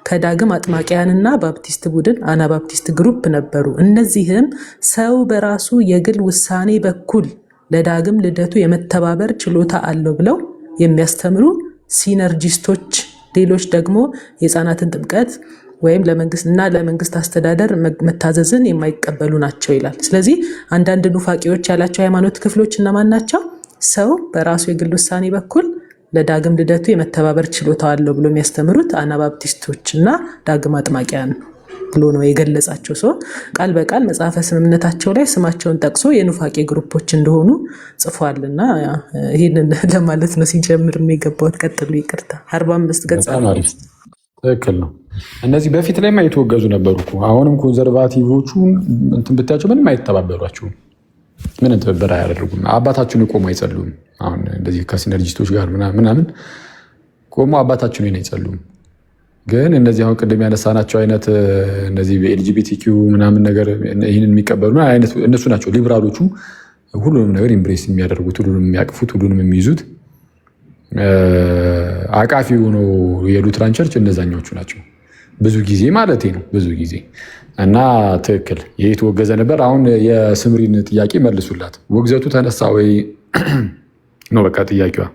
[SPEAKER 13] ከዳግም አጥማቂያንና ባፕቲስት ቡድን አናባፕቲስት ግሩፕ ነበሩ። እነዚህም ሰው በራሱ የግል ውሳኔ በኩል ለዳግም ልደቱ የመተባበር ችሎታ አለው ብለው የሚያስተምሩ ሲነርጂስቶች፣ ሌሎች ደግሞ የህፃናትን ጥምቀት ወይም ለመንግስት አስተዳደር መታዘዝን የማይቀበሉ ናቸው ይላል። ስለዚህ አንዳንድ ኑፋቂዎች ያላቸው ሃይማኖት ክፍሎች እነማን ናቸው? ሰው በራሱ የግል ውሳኔ በኩል ለዳግም ልደቱ የመተባበር ችሎታ አለው ብሎ የሚያስተምሩት አናባፕቲስቶች እና ዳግም አጥማቂያን ብሎ ነው የገለጻቸው። ሰው ቃል በቃል መጽሐፈ ስምምነታቸው ላይ ስማቸውን ጠቅሶ የኑፋቄ ግሩፖች እንደሆኑ ጽፏልና ይህንን ለማለት ነው ሲጀምር የሚገባው። ቀጥሉ። ይቅርታ 45 ገጽ
[SPEAKER 6] ትክክል ነው። እነዚህ በፊት ላይማ የተወገዙ ነበሩ እኮ። አሁንም ኮንዘርቫቲቮቹ እንትን ብታያቸው ምንም አይተባበሯቸውም፣ ምንም ትብብር አያደርጉም። አባታችሁን ቆሞ አይጸሉም። አሁን እንደዚህ ከሲነርጂስቶች ጋር ምናምን ቆሞ አባታችሁን አይጸሉም። ግን እነዚህ አሁን ቅድም ያነሳናቸው አይነት እነዚህ በኤልጂቢቲኪው ምናምን ነገር ይህንን የሚቀበሉ አይነት እነሱ ናቸው ሊብራሎቹ። ሁሉንም ነገር ኢምብሬስ የሚያደርጉት፣ ሁሉንም የሚያቅፉት፣ ሁሉንም የሚይዙት አቃፊ ሆነው የሉትራን ቸርች እነዛኛዎቹ ናቸው። ብዙ ጊዜ ማለት ነው፣ ብዙ ጊዜ እና ትክክል ይህ የተወገዘ ነበር። አሁን የስምሪን ጥያቄ መልሱላት። ውግዘቱ ተነሳ ወይ ነው በቃ ጥያቄዋ።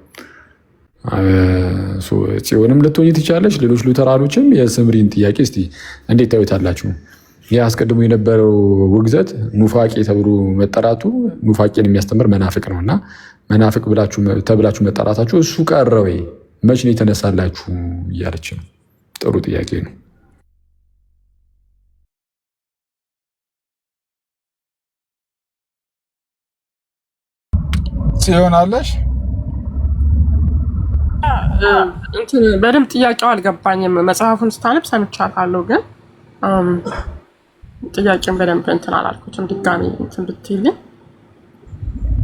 [SPEAKER 6] ጽዮንም ልትሆኝ ትችላለች። ሌሎች ሉተራኖችም የስምሪን ጥያቄ እስቲ እንዴት ታዩታላችሁ? ይህ አስቀድሞ የነበረው ውግዘት ኑፋቄ ተብሎ መጠራቱ ኑፋቄን የሚያስተምር መናፍቅ ነው እና መናፍቅ ተብላችሁ መጠራታችሁ እሱ ቀረ ወይ? መች ነው የተነሳላችሁ እያለች ነው። ጥሩ ጥያቄ ነው።
[SPEAKER 14] ጽዮን አለሽ?
[SPEAKER 3] በደምብ ጥያቄው አልገባኝም። መጽሐፉን ስታነብ ሰምቻለሁ፣ ግን ጥያቄውን በደንብ እንትን አላልኩትም። ድጋሚ እንትን ብትይልኝ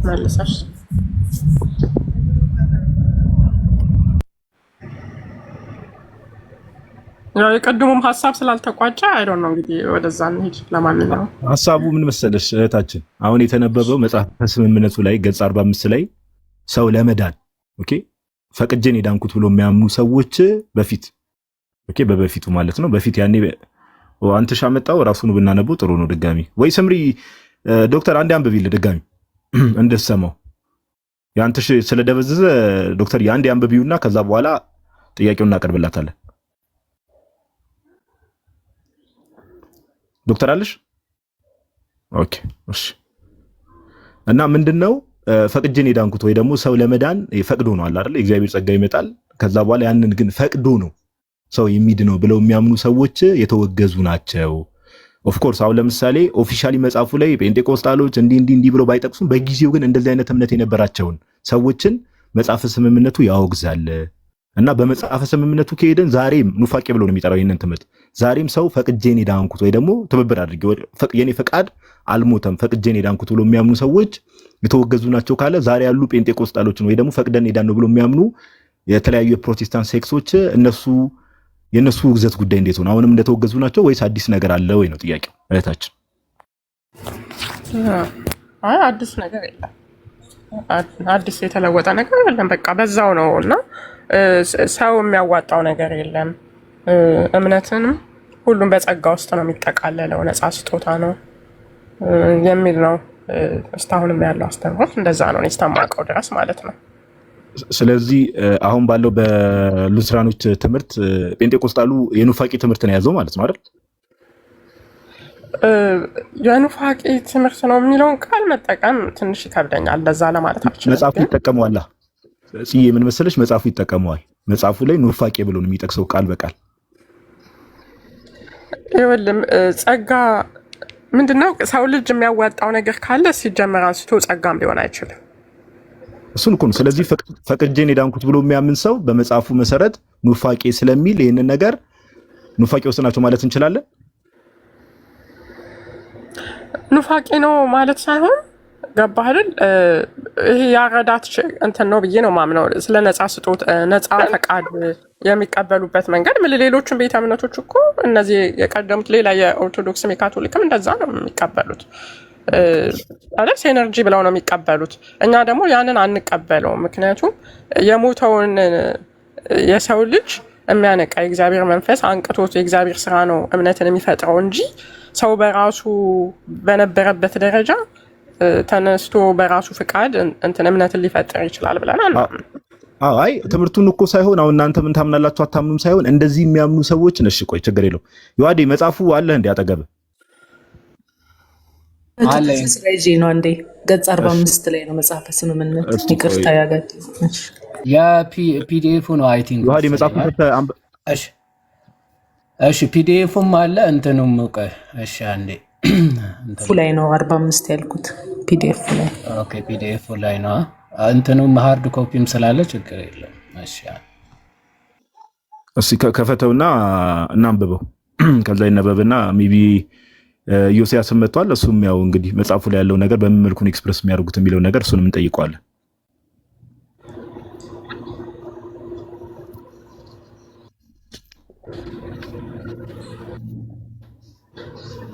[SPEAKER 3] መልሰሽ። ያው የቀድሞም ሀሳብ ስላልተቋጨ አይዶን ነው እንግዲህ ወደዛ እንሂድ። ለማንኛውም
[SPEAKER 5] ሀሳቡ ምን መሰለሽ እህታችን፣ አሁን የተነበበው መጽሐፈ ስምምነቱ ላይ ገጽ 45 ላይ ሰው ለመዳን ኦኬ ፈቅጄን የዳንኩት ብሎ የሚያምኑ ሰዎች በፊት ኦኬ በበፊቱ ማለት ነው። በፊት ያኔ አንተ ሻመጣው ራሱን ብናነበው ጥሩ ነው። ድጋሚ ወይ ስምሪ ዶክተር አንዴ አንብቢልህ ድጋሚ እንደሰማው ያንተሽ ስለደበዘዘ ዶክተር ያንዴ አንብቢውና ከዛ በኋላ ጥያቄውን እናቀርብላታለን። ዶክተር አለሽ? ኦኬ እሺ። እና ምንድነው ፈቅጄን የዳንኩት ወይ ደግሞ ሰው ለመዳን ፈቅዶ ነው አለ አይደል? እግዚአብሔር ጸጋ ይመጣል። ከዛ በኋላ ያንን ግን ፈቅዶ ነው ሰው የሚድነው ብለው የሚያምኑ ሰዎች የተወገዙ ናቸው። ኦፍ ኮርስ አሁን ለምሳሌ ኦፊሻሊ መጽሐፉ ላይ ጴንጤቆስጣሎች እንዲህ ብለው ባይጠቅሱም በጊዜው ግን እንደዚህ አይነት እምነት የነበራቸውን ሰዎችን መጽሐፈ ስምምነቱ ያወግዛል። እና በመጽሐፈ ስምምነቱ ከሄደን ዛሬም ኑፋቄ ብሎ ነው የሚጠራው ይሄንን ትምህርት። ዛሬም ሰው ፈቅጄን የዳንኩት ወይ ደግሞ ትብብር አድርጌ የኔ ፈቃድ አልሞተም ፈቅጄን የዳንኩት ብሎ የሚያምኑ ሰዎች የተወገዙ ናቸው ካለ ዛሬ ያሉ ጴንጤቆስጣሎችን ወይ ደግሞ ፈቅደን የዳነው ብሎ የሚያምኑ የተለያዩ የፕሮቴስታንት ሴክሶች የነሱ ውግዘት ጉዳይ እንዴት ሆነ? አሁንም እንደተወገዙ ናቸው ወይስ አዲስ ነገር አለ ወይ ነው ጥያቄው እህታችን።
[SPEAKER 3] አይ አዲስ ነገር የለም፣ አዲስ የተለወጠ ነገር የለም። በቃ በዛው ነው እና ሰው የሚያዋጣው ነገር የለም። እምነትንም ሁሉም በጸጋ ውስጥ ነው የሚጠቃለለው፣ ነፃ ስጦታ ነው የሚል ነው እስካሁንም ያለው አስተምህሮት። እንደዛ ነው እስከማውቀው ድረስ ማለት ነው።
[SPEAKER 5] ስለዚህ አሁን ባለው በሉትራኖች ትምህርት ጴንጤቆስጣሉ የኑፋቄ ትምህርት ነው የያዘው ማለት ነው አይደል?
[SPEAKER 3] የኑፋቄ ትምህርት ነው የሚለውን ቃል መጠቀም ትንሽ ይከብደኛል። እንደዛ ለማለት አልችልም።
[SPEAKER 5] መጽሐፉ ይጠቀመዋል። ጽዬ ምን መሰለሽ መጽሐፉ ይጠቀመዋል። መጽሐፉ ላይ ኑፋቄ ብሎ ነው የሚጠቅሰው ቃል በቃል።
[SPEAKER 3] ይኸውልህ ጸጋ ምንድነው? ሰው ልጅ የሚያዋጣው ነገር ካለ ሲጀመር አንስቶ ጸጋም ሊሆን አይችልም።
[SPEAKER 5] እሱን እኮ ነው። ስለዚህ ፈቅጄን የዳንኩት ብሎ የሚያምን ሰው በመጽሐፉ መሰረት ኑፋቄ ስለሚል ይህንን ነገር ኑፋቄ ውስጥ ናቸው ማለት እንችላለን።
[SPEAKER 3] ኑፋቄ ነው ማለት ሳይሆን ገባህ አይደል? ይሄ ያረዳት እንትን ነው ብዬ ነው ማምነው። ስለ ነፃ ስጦታ ነፃ ፈቃድ የሚቀበሉበት መንገድ ሌሎችን ቤተ እምነቶች እኮ እነዚህ የቀደሙት ሌላ የኦርቶዶክስም የካቶሊክም እንደዛ ነው የሚቀበሉት አይደል? ኤነርጂ ብለው ነው የሚቀበሉት። እኛ ደግሞ ያንን አንቀበለውም። ምክንያቱም የሞተውን የሰው ልጅ የሚያነቃ የእግዚአብሔር መንፈስ አንቅቶት የእግዚአብሔር ስራ ነው እምነትን የሚፈጥረው እንጂ ሰው በራሱ በነበረበት ደረጃ ተነስቶ በራሱ ፍቃድ እንትን እምነትን ሊፈጥር ይችላል ብለን አናምንም።
[SPEAKER 5] አይ ትምህርቱን እኮ ሳይሆን አሁን እናንተ ምን ታምናላችሁ አታምኑም ሳይሆን እንደዚህ የሚያምኑ ሰዎች ነሽ። ቆይ ችግር የለው። ዮሐዴ መጽሐፉ አለ እንዴ አጠገብ
[SPEAKER 13] አለ ነው እንዴ? ገጽ 45 ላይ ነው መጽሐፈ ስምምነት። ይቅርታ ያጋጥ
[SPEAKER 7] የፒዲኤፉ ነው አይ ቲንክ
[SPEAKER 5] ዮሐዴ መጽሐፉ
[SPEAKER 7] እሺ ፒዲኤፉም አለ እንትኑም ቆይ እሺ አንዴ
[SPEAKER 13] ፉ ላይ ነው 45 ያልኩት ፒዲኤፍ ላይ።
[SPEAKER 7] ኦኬ ፒዲኤፍ ላይ ነው እንትኑም ሃርድ ኮፒም ስላለ ችግር የለም። እሺ
[SPEAKER 5] እስኪ ከፈተውና እናንብበው። ከዛ ይነበብና ሜቢ ዮሴያስም መጥቷል። እሱም ያው እንግዲህ መጽሐፉ ላይ ያለው ነገር በምን መልኩ ነው ኤክስፕረስ የሚያደርጉት የሚለው ነገር እሱንም እንጠይቀዋለን።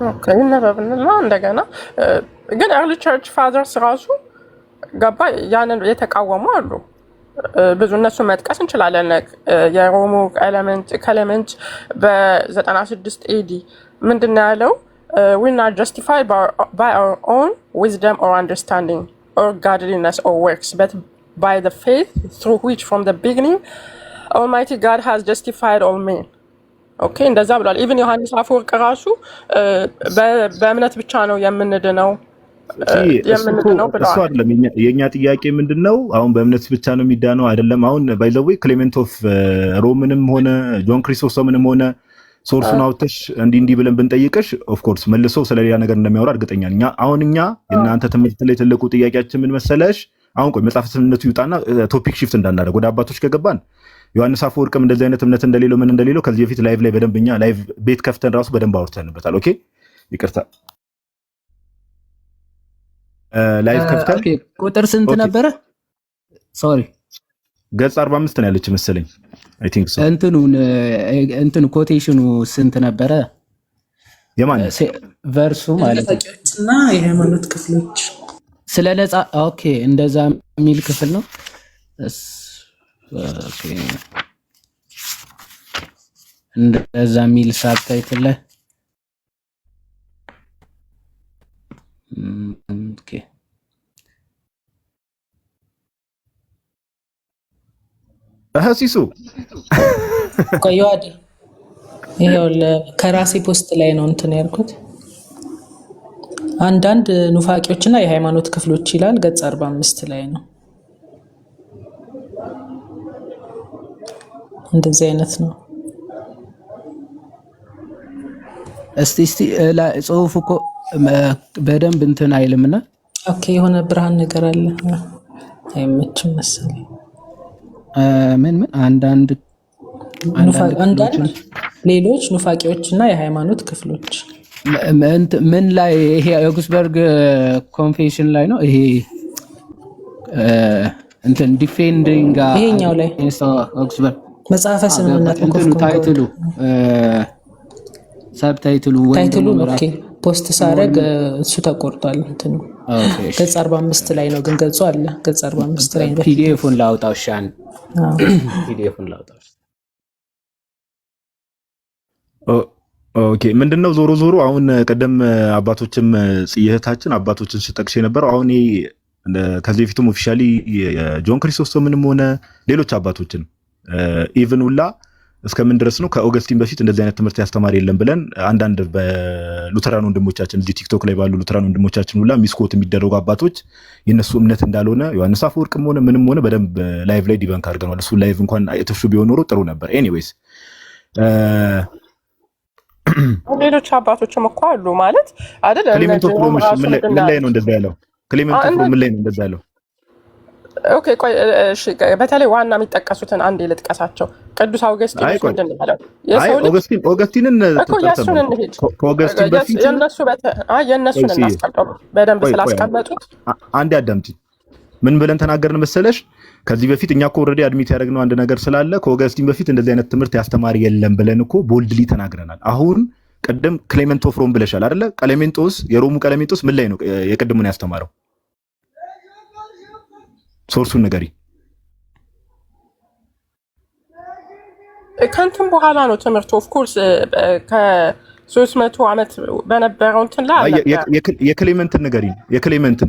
[SPEAKER 3] ኦኬ ይነበብና እንደገና ግን ኤርሊ ቸርች ፋዘርስ ራሱ ገባ ያንን የተቃወሙ አሉ። ብዙ እነሱ መጥቀስ እንችላለን። የሮሙ ኤሌመንት በ96 ኤዲ ምንድን ነው ያለው? we not justified by our own wisdom or understanding or godliness or works but by the faith through which from the beginning Almighty God has justified all men. ኦኬ እንደዛ ብሏል። ኢቭን ዮሐንስ አፈወርቅ ራሱ በእምነት ብቻ ነው የምንድነው ብለዋል።
[SPEAKER 5] እሱ አይደለም የኛ ጥያቄ ምንድነው? አሁን በእምነት ብቻ ነው የሚዳነው አይደለም። አሁን ባይ ዘ ዌይ ክሌመንት ኦፍ ሮምንም ሆነ ጆን ክሪስቶስተምንም ሆነ ሶርሱን አውጥተሽ እንዲህ ብለን ብንጠይቅሽ ኦፍ ኮርስ መልሶ ስለሌላ ነገር እንደሚያወራ እርግጠኛ ነኝ። እኛ የእናንተ ትምህርት ላይ ትልቁ ጥያቄያችን ምን መሰለሽ? አሁን ቆይ መጽሐፍ ስምነቱ ይውጣና ቶፒክ ሺፍት እንዳናደርግ ወደ አባቶች ከገባን ዮሐንስ አፈወርቅም እንደዚህ አይነት እምነት እንደሌለው ምን እንደሌለው ከዚህ በፊት ላይቭ ላይ በደንብ እኛ ላይቭ ቤት ከፍተን ራሱ በደንብ አውርተንበታል። ኦኬ ይቅርታ ላይቭ ከፍተን
[SPEAKER 7] ቁጥር ስንት ነበረ? ሶሪ
[SPEAKER 5] ገጽ 45 ነው ያለች መሰለኝ። አይ ቲንክ ሶ
[SPEAKER 7] እንትኑ ኮቴሽኑ ስንት ነበረ?
[SPEAKER 5] የማን
[SPEAKER 7] ቨርሱ ማለት
[SPEAKER 13] እና የሃይማኖት ክፍሎች
[SPEAKER 7] ስለ ነፃ ኦኬ እንደዛ የሚል ክፍል ነው። ኦኬ እንደዛ የሚል ሳብታይትል ላይ ኦኬ
[SPEAKER 5] ሲሱ
[SPEAKER 13] ቆይዋዲ ይሄው ከራሴ ፖስት ላይ ነው እንትን ያልኩት። አንዳንድ ኑፋቂዎችና የሃይማኖት ክፍሎች ይላል ገጽ 45 ላይ ነው። እንደዚህ አይነት ነው።
[SPEAKER 7] እስቲ ጽሁፉ እኮ በደንብ እንትን አይልምና
[SPEAKER 13] ኦኬ የሆነ ብርሃን ነገር አለ አይመችም መሰለኝ።
[SPEAKER 7] ምን አንዳንድ
[SPEAKER 13] ሌሎች ኑፋቂዎችና የሃይማኖት ክፍሎች
[SPEAKER 7] ምን ላይ ይሄ ኦግስበርግ ኮንፌሽን ላይ ነው። ይሄ እንትን ዲፌንዲንግ
[SPEAKER 13] ይሄኛው ላይ
[SPEAKER 7] ኦግስበርግ
[SPEAKER 13] መጽሐፈ ስምምነት
[SPEAKER 7] እንትኑ ታይትሉ ሳብታይትሉ
[SPEAKER 13] ኦኬ ፖስት ሳረግ እሱ ተቆርጧል። እንትኑ ገጽ 45 ላይ ነው ግን ገጹ አለ። ገጽ 45 ላይ ነው።
[SPEAKER 7] ፒዲኤፉን ላውጣው ሻን ፒዲኤፉን ላውጣው።
[SPEAKER 5] ኦኬ ምንድነው ዞሮ አሁን ቀደም አባቶችም ጽየታችን አባቶችን ሲጠቅሽ የነበረው አሁን ከዚህ በፊትም ኦፊሻሊ ጆን ክሪስቶስተምንም ሆነ ሌሎች አባቶችን ኢቭን ሁላ እስከምን ድረስ ነው ከኦገስቲን በፊት እንደዚህ አይነት ትምህርት ያስተማር የለም ብለን አንዳንድ በሉተራን ወንድሞቻችን እዚህ ቲክቶክ ላይ ባሉ ሉተራን ወንድሞቻችን ሁላ ሚስኮት የሚደረጉ አባቶች የነሱ እምነት እንዳልሆነ ዮሐንስ አፈወርቅም ሆነ ምንም ሆነ በደንብ ላይቭ ላይ ዲበንክ አድርገናል። እሱ ላይቭ እንኳን አይተሹ ቢሆን ኖሮ ጥሩ ነበር። ኤኒዌይስ
[SPEAKER 3] ሌሎች አባቶችም እኮ አሉ ማለት አይደል?
[SPEAKER 5] ክሌመንት ኦፍ ሮም ምን ላይ ነው እንደዛ ያለው? ክሌመንት ኦፍ ሮም ምን ላይ ነው እንደዛ ያለው?
[SPEAKER 3] ኦኬ ቆይ እሺ፣ በተለይ ዋና የሚጠቀሱትን አንድ ልጥቀሳቸው። ቅዱስ አውገስቲኖስ ምንድን ነው ያለው?
[SPEAKER 5] ኦገስቲንን
[SPEAKER 3] እኮ የእሱን እንሂድ።
[SPEAKER 5] ከኦገስቲን በፊት
[SPEAKER 3] የእነሱን እናስቀምጠው በደንብ ስላስቀመጡት
[SPEAKER 5] አንዴ አዳምጪ። ምን ብለን ተናገርን መሰለሽ? ከዚህ በፊት እኛ እኮ ኦልሬዲ አድሚት ያደረግነው አንድ ነገር ስላለ ከኦገስቲን በፊት እንደዚህ አይነት ትምህርት ያስተማሪ የለም ብለን እኮ ቦልድሊ ተናግረናል። አሁን ቅድም ክሌመንት ኦፍ ሮም ብለሻል አይደለ? ቀሌሜንጦስ የሮሙ ቀሌሜንጦስ ምን ላይ ነው የቅድሙን ያስተማረው? ሶርሱን ንገሪ።
[SPEAKER 3] ከንትን በኋላ ነው ትምህርቱ ኦፍ ኮርስ ከ300 ዓመት በነበረው እንትን ላይ
[SPEAKER 5] የክሌመንትን ንገሪ።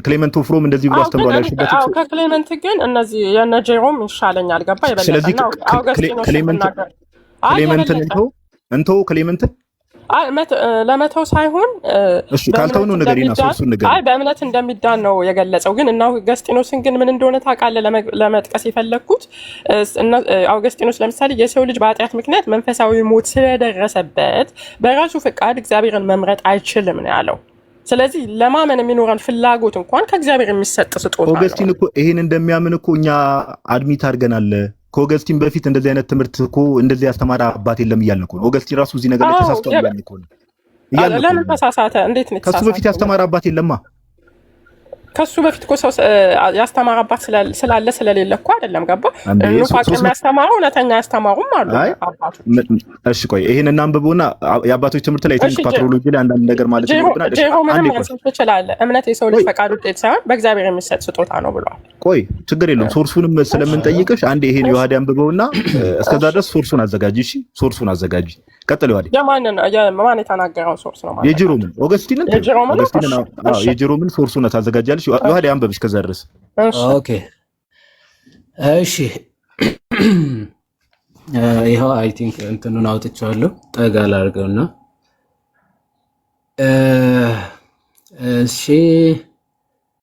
[SPEAKER 5] ክሌመንት ኦፍ ሮም እንደዚህ ብሎ አስተምሯል ያልሽበት?
[SPEAKER 3] አዎ ከክሌመንት ግን እነዚህ የነ ጄሮም ይሻለኛል። ገባ ይበለጣል።
[SPEAKER 5] ስለዚህ ክሌመንትን እንተው ክሌመንትን
[SPEAKER 3] ለመተው ሳይሆን
[SPEAKER 5] እሺ ካልተው ነው ንገሪና ሶርሱን ንገሪ።
[SPEAKER 3] በእምነት እንደሚዳን ነው የገለጸው። ግን እና አውገስጢኖስን ግን ምን እንደሆነ ታውቃለህ? ለመጥቀስ የፈለግኩት አውገስጢኖስ ለምሳሌ የሰው ልጅ በኃጢአት ምክንያት መንፈሳዊ ሞት ስለደረሰበት በራሱ ፈቃድ እግዚአብሔርን መምረጥ አይችልም ነው ያለው። ስለዚህ ለማመን የሚኖረን ፍላጎት እንኳን ከእግዚአብሔር የሚሰጥ ስጦታ ነው።
[SPEAKER 5] ኦገስቲን እኮ ይሄን እንደሚያምን እኮ እኛ አድሚት አድርገናል። ከኦገስቲን በፊት እንደዚህ አይነት ትምህርት እኮ እንደዚህ ያስተማረ አባት የለም እያልን እኮ ነው። ኦገስቲን ራሱ እዚህ ነገር ላይ ተሳስቷል እያልን እኮ ነው።
[SPEAKER 3] ለምን ተሳሳተ? እንዴት ነው?
[SPEAKER 5] ከሱ በፊት ያስተማረ አባት የለማ።
[SPEAKER 3] ከሱ በፊት እኮ ሰው ያስተማረባት ስላለ ስለሌለ እኮ አይደለም። ገባ? ኑፋቄ የሚያስተማሩ እውነተኛ ያስተማሩም አሉ አባቶች።
[SPEAKER 5] እሺ ቆይ ይሄን እናንብበውና የአባቶች ትምህርት ላይ ቲንክ ፓትሮሎጂ ላይ አንዳንድ ነገር ማለት ነው ብለናል።
[SPEAKER 3] ምንም ማንሳት ትችላለህ። እምነት የሰው ልጅ ፈቃድ ውጤት ሳይሆን በእግዚአብሔር የሚሰጥ ስጦታ ነው ብለዋል።
[SPEAKER 5] ቆይ ችግር የለውም። ሶርሱንም ስለምንጠይቅሽ አንዴ ይሄን ዮሐዴ አንብበውና እስከዛ ድረስ ሶርሱን አዘጋጂ። እሺ ሶርሱን አዘጋጂ። ቀጥል ዮሐዴ።
[SPEAKER 3] ማን የተናገረውን ሶርስ ነው ማለት?
[SPEAKER 5] የጀሮምን ኦገስቲንን የጀሮምን ሶርሱን ታዘጋጃለሽ። ዮሐዴ አንብብ እስከዛ ድረስ።
[SPEAKER 7] ኦኬ እሺ። ይሄው አይ ቲንክ እንትኑን አውጥቻለሁ። ጠጋ ላድርገውና እሺ።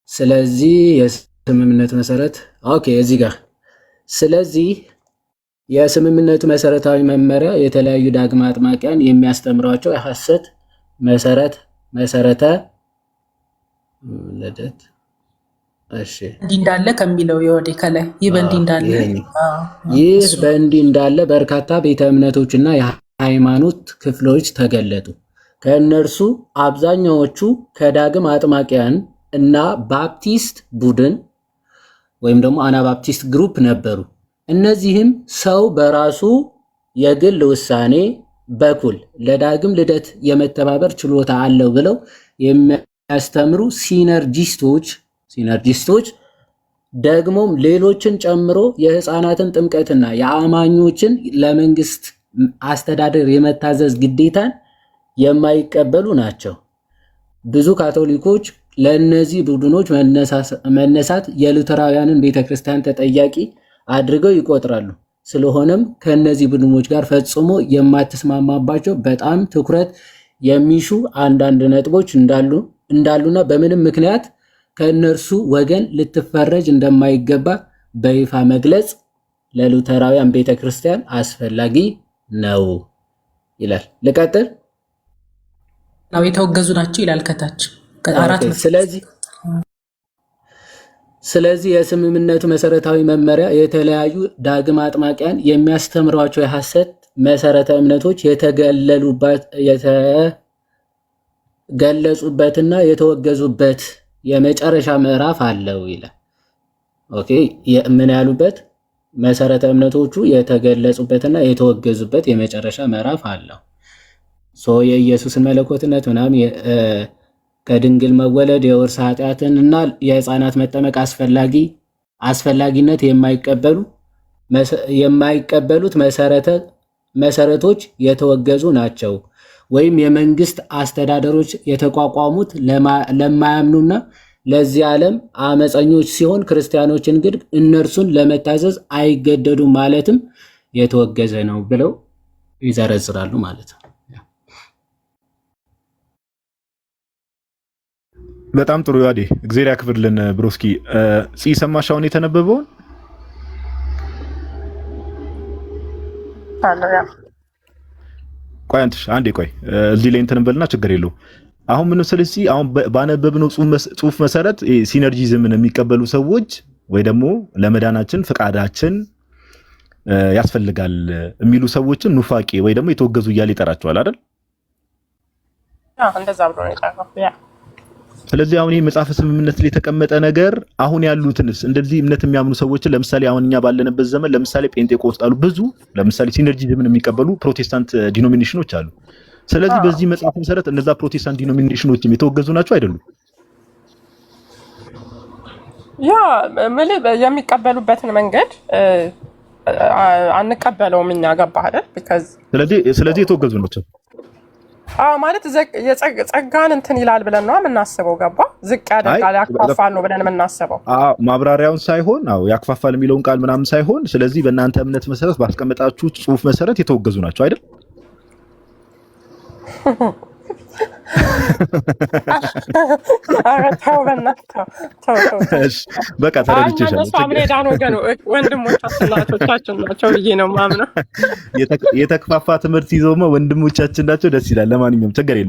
[SPEAKER 7] ስለዚህ የስምምነት መሰረት ኦኬ እዚህ ጋር ስለዚህ የስምምነቱ መሰረታዊ መመሪያ የተለያዩ ዳግማ አጥማቂያን የሚያስተምሯቸው የሐሰት መሰረተ ልደት እሺ
[SPEAKER 13] እንዲህ እንዳለ ከሚለው የወዴ ከላይ ይህ በእንዲህ እንዳለ
[SPEAKER 7] ይህ በእንዲህ እንዳለ በርካታ ቤተ እምነቶችና የሃይማኖት ክፍሎች ተገለጡ። ከእነርሱ አብዛኛዎቹ ከዳግም አጥማቂያን እና ባፕቲስት ቡድን ወይም ደግሞ አናባፕቲስት ግሩፕ ነበሩ። እነዚህም ሰው በራሱ የግል ውሳኔ በኩል ለዳግም ልደት የመተባበር ችሎታ አለው ብለው የሚያስተምሩ ሲነርጂስቶች ደግሞም ሌሎችን ጨምሮ የህፃናትን ጥምቀትና የአማኞችን ለመንግስት አስተዳደር የመታዘዝ ግዴታን የማይቀበሉ ናቸው። ብዙ ካቶሊኮች ለእነዚህ ቡድኖች መነሳት የሉተራውያንን ቤተክርስቲያን ተጠያቂ አድርገው ይቆጥራሉ። ስለሆነም ከእነዚህ ቡድኖች ጋር ፈጽሞ የማትስማማባቸው በጣም ትኩረት የሚሹ አንዳንድ ነጥቦች እንዳሉና በምንም ምክንያት ከእነርሱ ወገን ልትፈረጅ እንደማይገባ በይፋ መግለጽ ለሉተራውያን ቤተክርስቲያን አስፈላጊ ነው ይላል። ልቀጥል።
[SPEAKER 13] የተወገዙ ናቸው ይላል ከታች።
[SPEAKER 7] ስለዚህ የስምምነቱ መሰረታዊ መመሪያ የተለያዩ ዳግም አጥማቂያን የሚያስተምሯቸው የሐሰት መሰረተ እምነቶች የተገለጹበትና የተወገዙበት የመጨረሻ ምዕራፍ አለው ይላል። ኦኬ ምን ያሉበት? መሰረተ እምነቶቹ የተገለጹበትና የተወገዙበት የመጨረሻ ምዕራፍ አለው። የኢየሱስን መለኮትነት ምናምን ከድንግል መወለድ የውርስ ኃጢአትን እና የህፃናት መጠመቅ አስፈላጊነት የማይቀበሉት መሰረቶች የተወገዙ ናቸው። ወይም የመንግስት አስተዳደሮች የተቋቋሙት ለማያምኑና ለዚህ ዓለም አመፀኞች ሲሆን ክርስቲያኖችን ግን እነርሱን ለመታዘዝ አይገደዱም ማለትም የተወገዘ ነው ብለው ይዘረዝራሉ ማለት ነው።
[SPEAKER 5] በጣም ጥሩ ዮሐዴ፣ እግዚአብሔር ያክብርልን። ብሮስኪ ሰማሽ አሁን የተነበበውን? ቆይ አንዴ ቆይ እዚህ ላይ እንትን እንበልና ችግር የለው። አሁን ምን ስለዚህ አሁን ባነበብነው ጽሁፍ መሰረት ሲነርጂዝምን የሚቀበሉ ሰዎች ወይ ደግሞ ለመዳናችን ፍቃዳችን ያስፈልጋል የሚሉ ሰዎችን ኑፋቄ ወይ ደግሞ የተወገዙ እያለ ይጠራቸዋል አይደል?
[SPEAKER 3] እንደዛ ብሎ ነው የጠራው።
[SPEAKER 5] ስለዚህ አሁን ይሄ መጽሐፈ ስምምነት ላይ የተቀመጠ ነገር አሁን ያሉትንስ እንደዚህ እምነት የሚያምኑ ሰዎችን ለምሳሌ አሁን እኛ ባለንበት ዘመን ለምሳሌ ጴንጤቆስጣሉ ብዙ ለምሳሌ ሲነርጂዝምን የሚቀበሉ ፕሮቴስታንት ዲኖሚኔሽኖች አሉ። ስለዚህ በዚህ መጽሐፍ መሰረት እነዛ ፕሮቴስታንት ዲኖሚኔሽኖችም የተወገዙ ናቸው አይደሉም?
[SPEAKER 3] ያ ማለት የሚቀበሉበትን መንገድ አንቀበለውም እኛ ገባህ አይደል?
[SPEAKER 5] ስለዚህ የተወገዙ ናቸው
[SPEAKER 3] ማለት ጸጋን እንትን ይላል ብለን ነው የምናስበው። ገባ ዝቅ ያደርጋል ያክፋፋል ነው ብለን የምናስበው።
[SPEAKER 5] ማብራሪያውን ሳይሆን ያክፋፋል የሚለውን ቃል ምናምን ሳይሆን፣ ስለዚህ በእናንተ እምነት መሰረት ባስቀመጣችሁ ጽሁፍ መሰረት የተወገዙ ናቸው አይደል?
[SPEAKER 3] ተው በእናትህ ተው።
[SPEAKER 5] በቃ ተረድቼሻለሁ።
[SPEAKER 3] እነሱ አብሬዳን ወገኑ ወንድሞቻችን ናቸው ብዬ ነው የማምነው።
[SPEAKER 5] የተክፋፋ ትምህርት ይዘውማ ወንድሞቻችን ናቸው። ደስ ይላል። ለማንኛውም ችግር የለውም።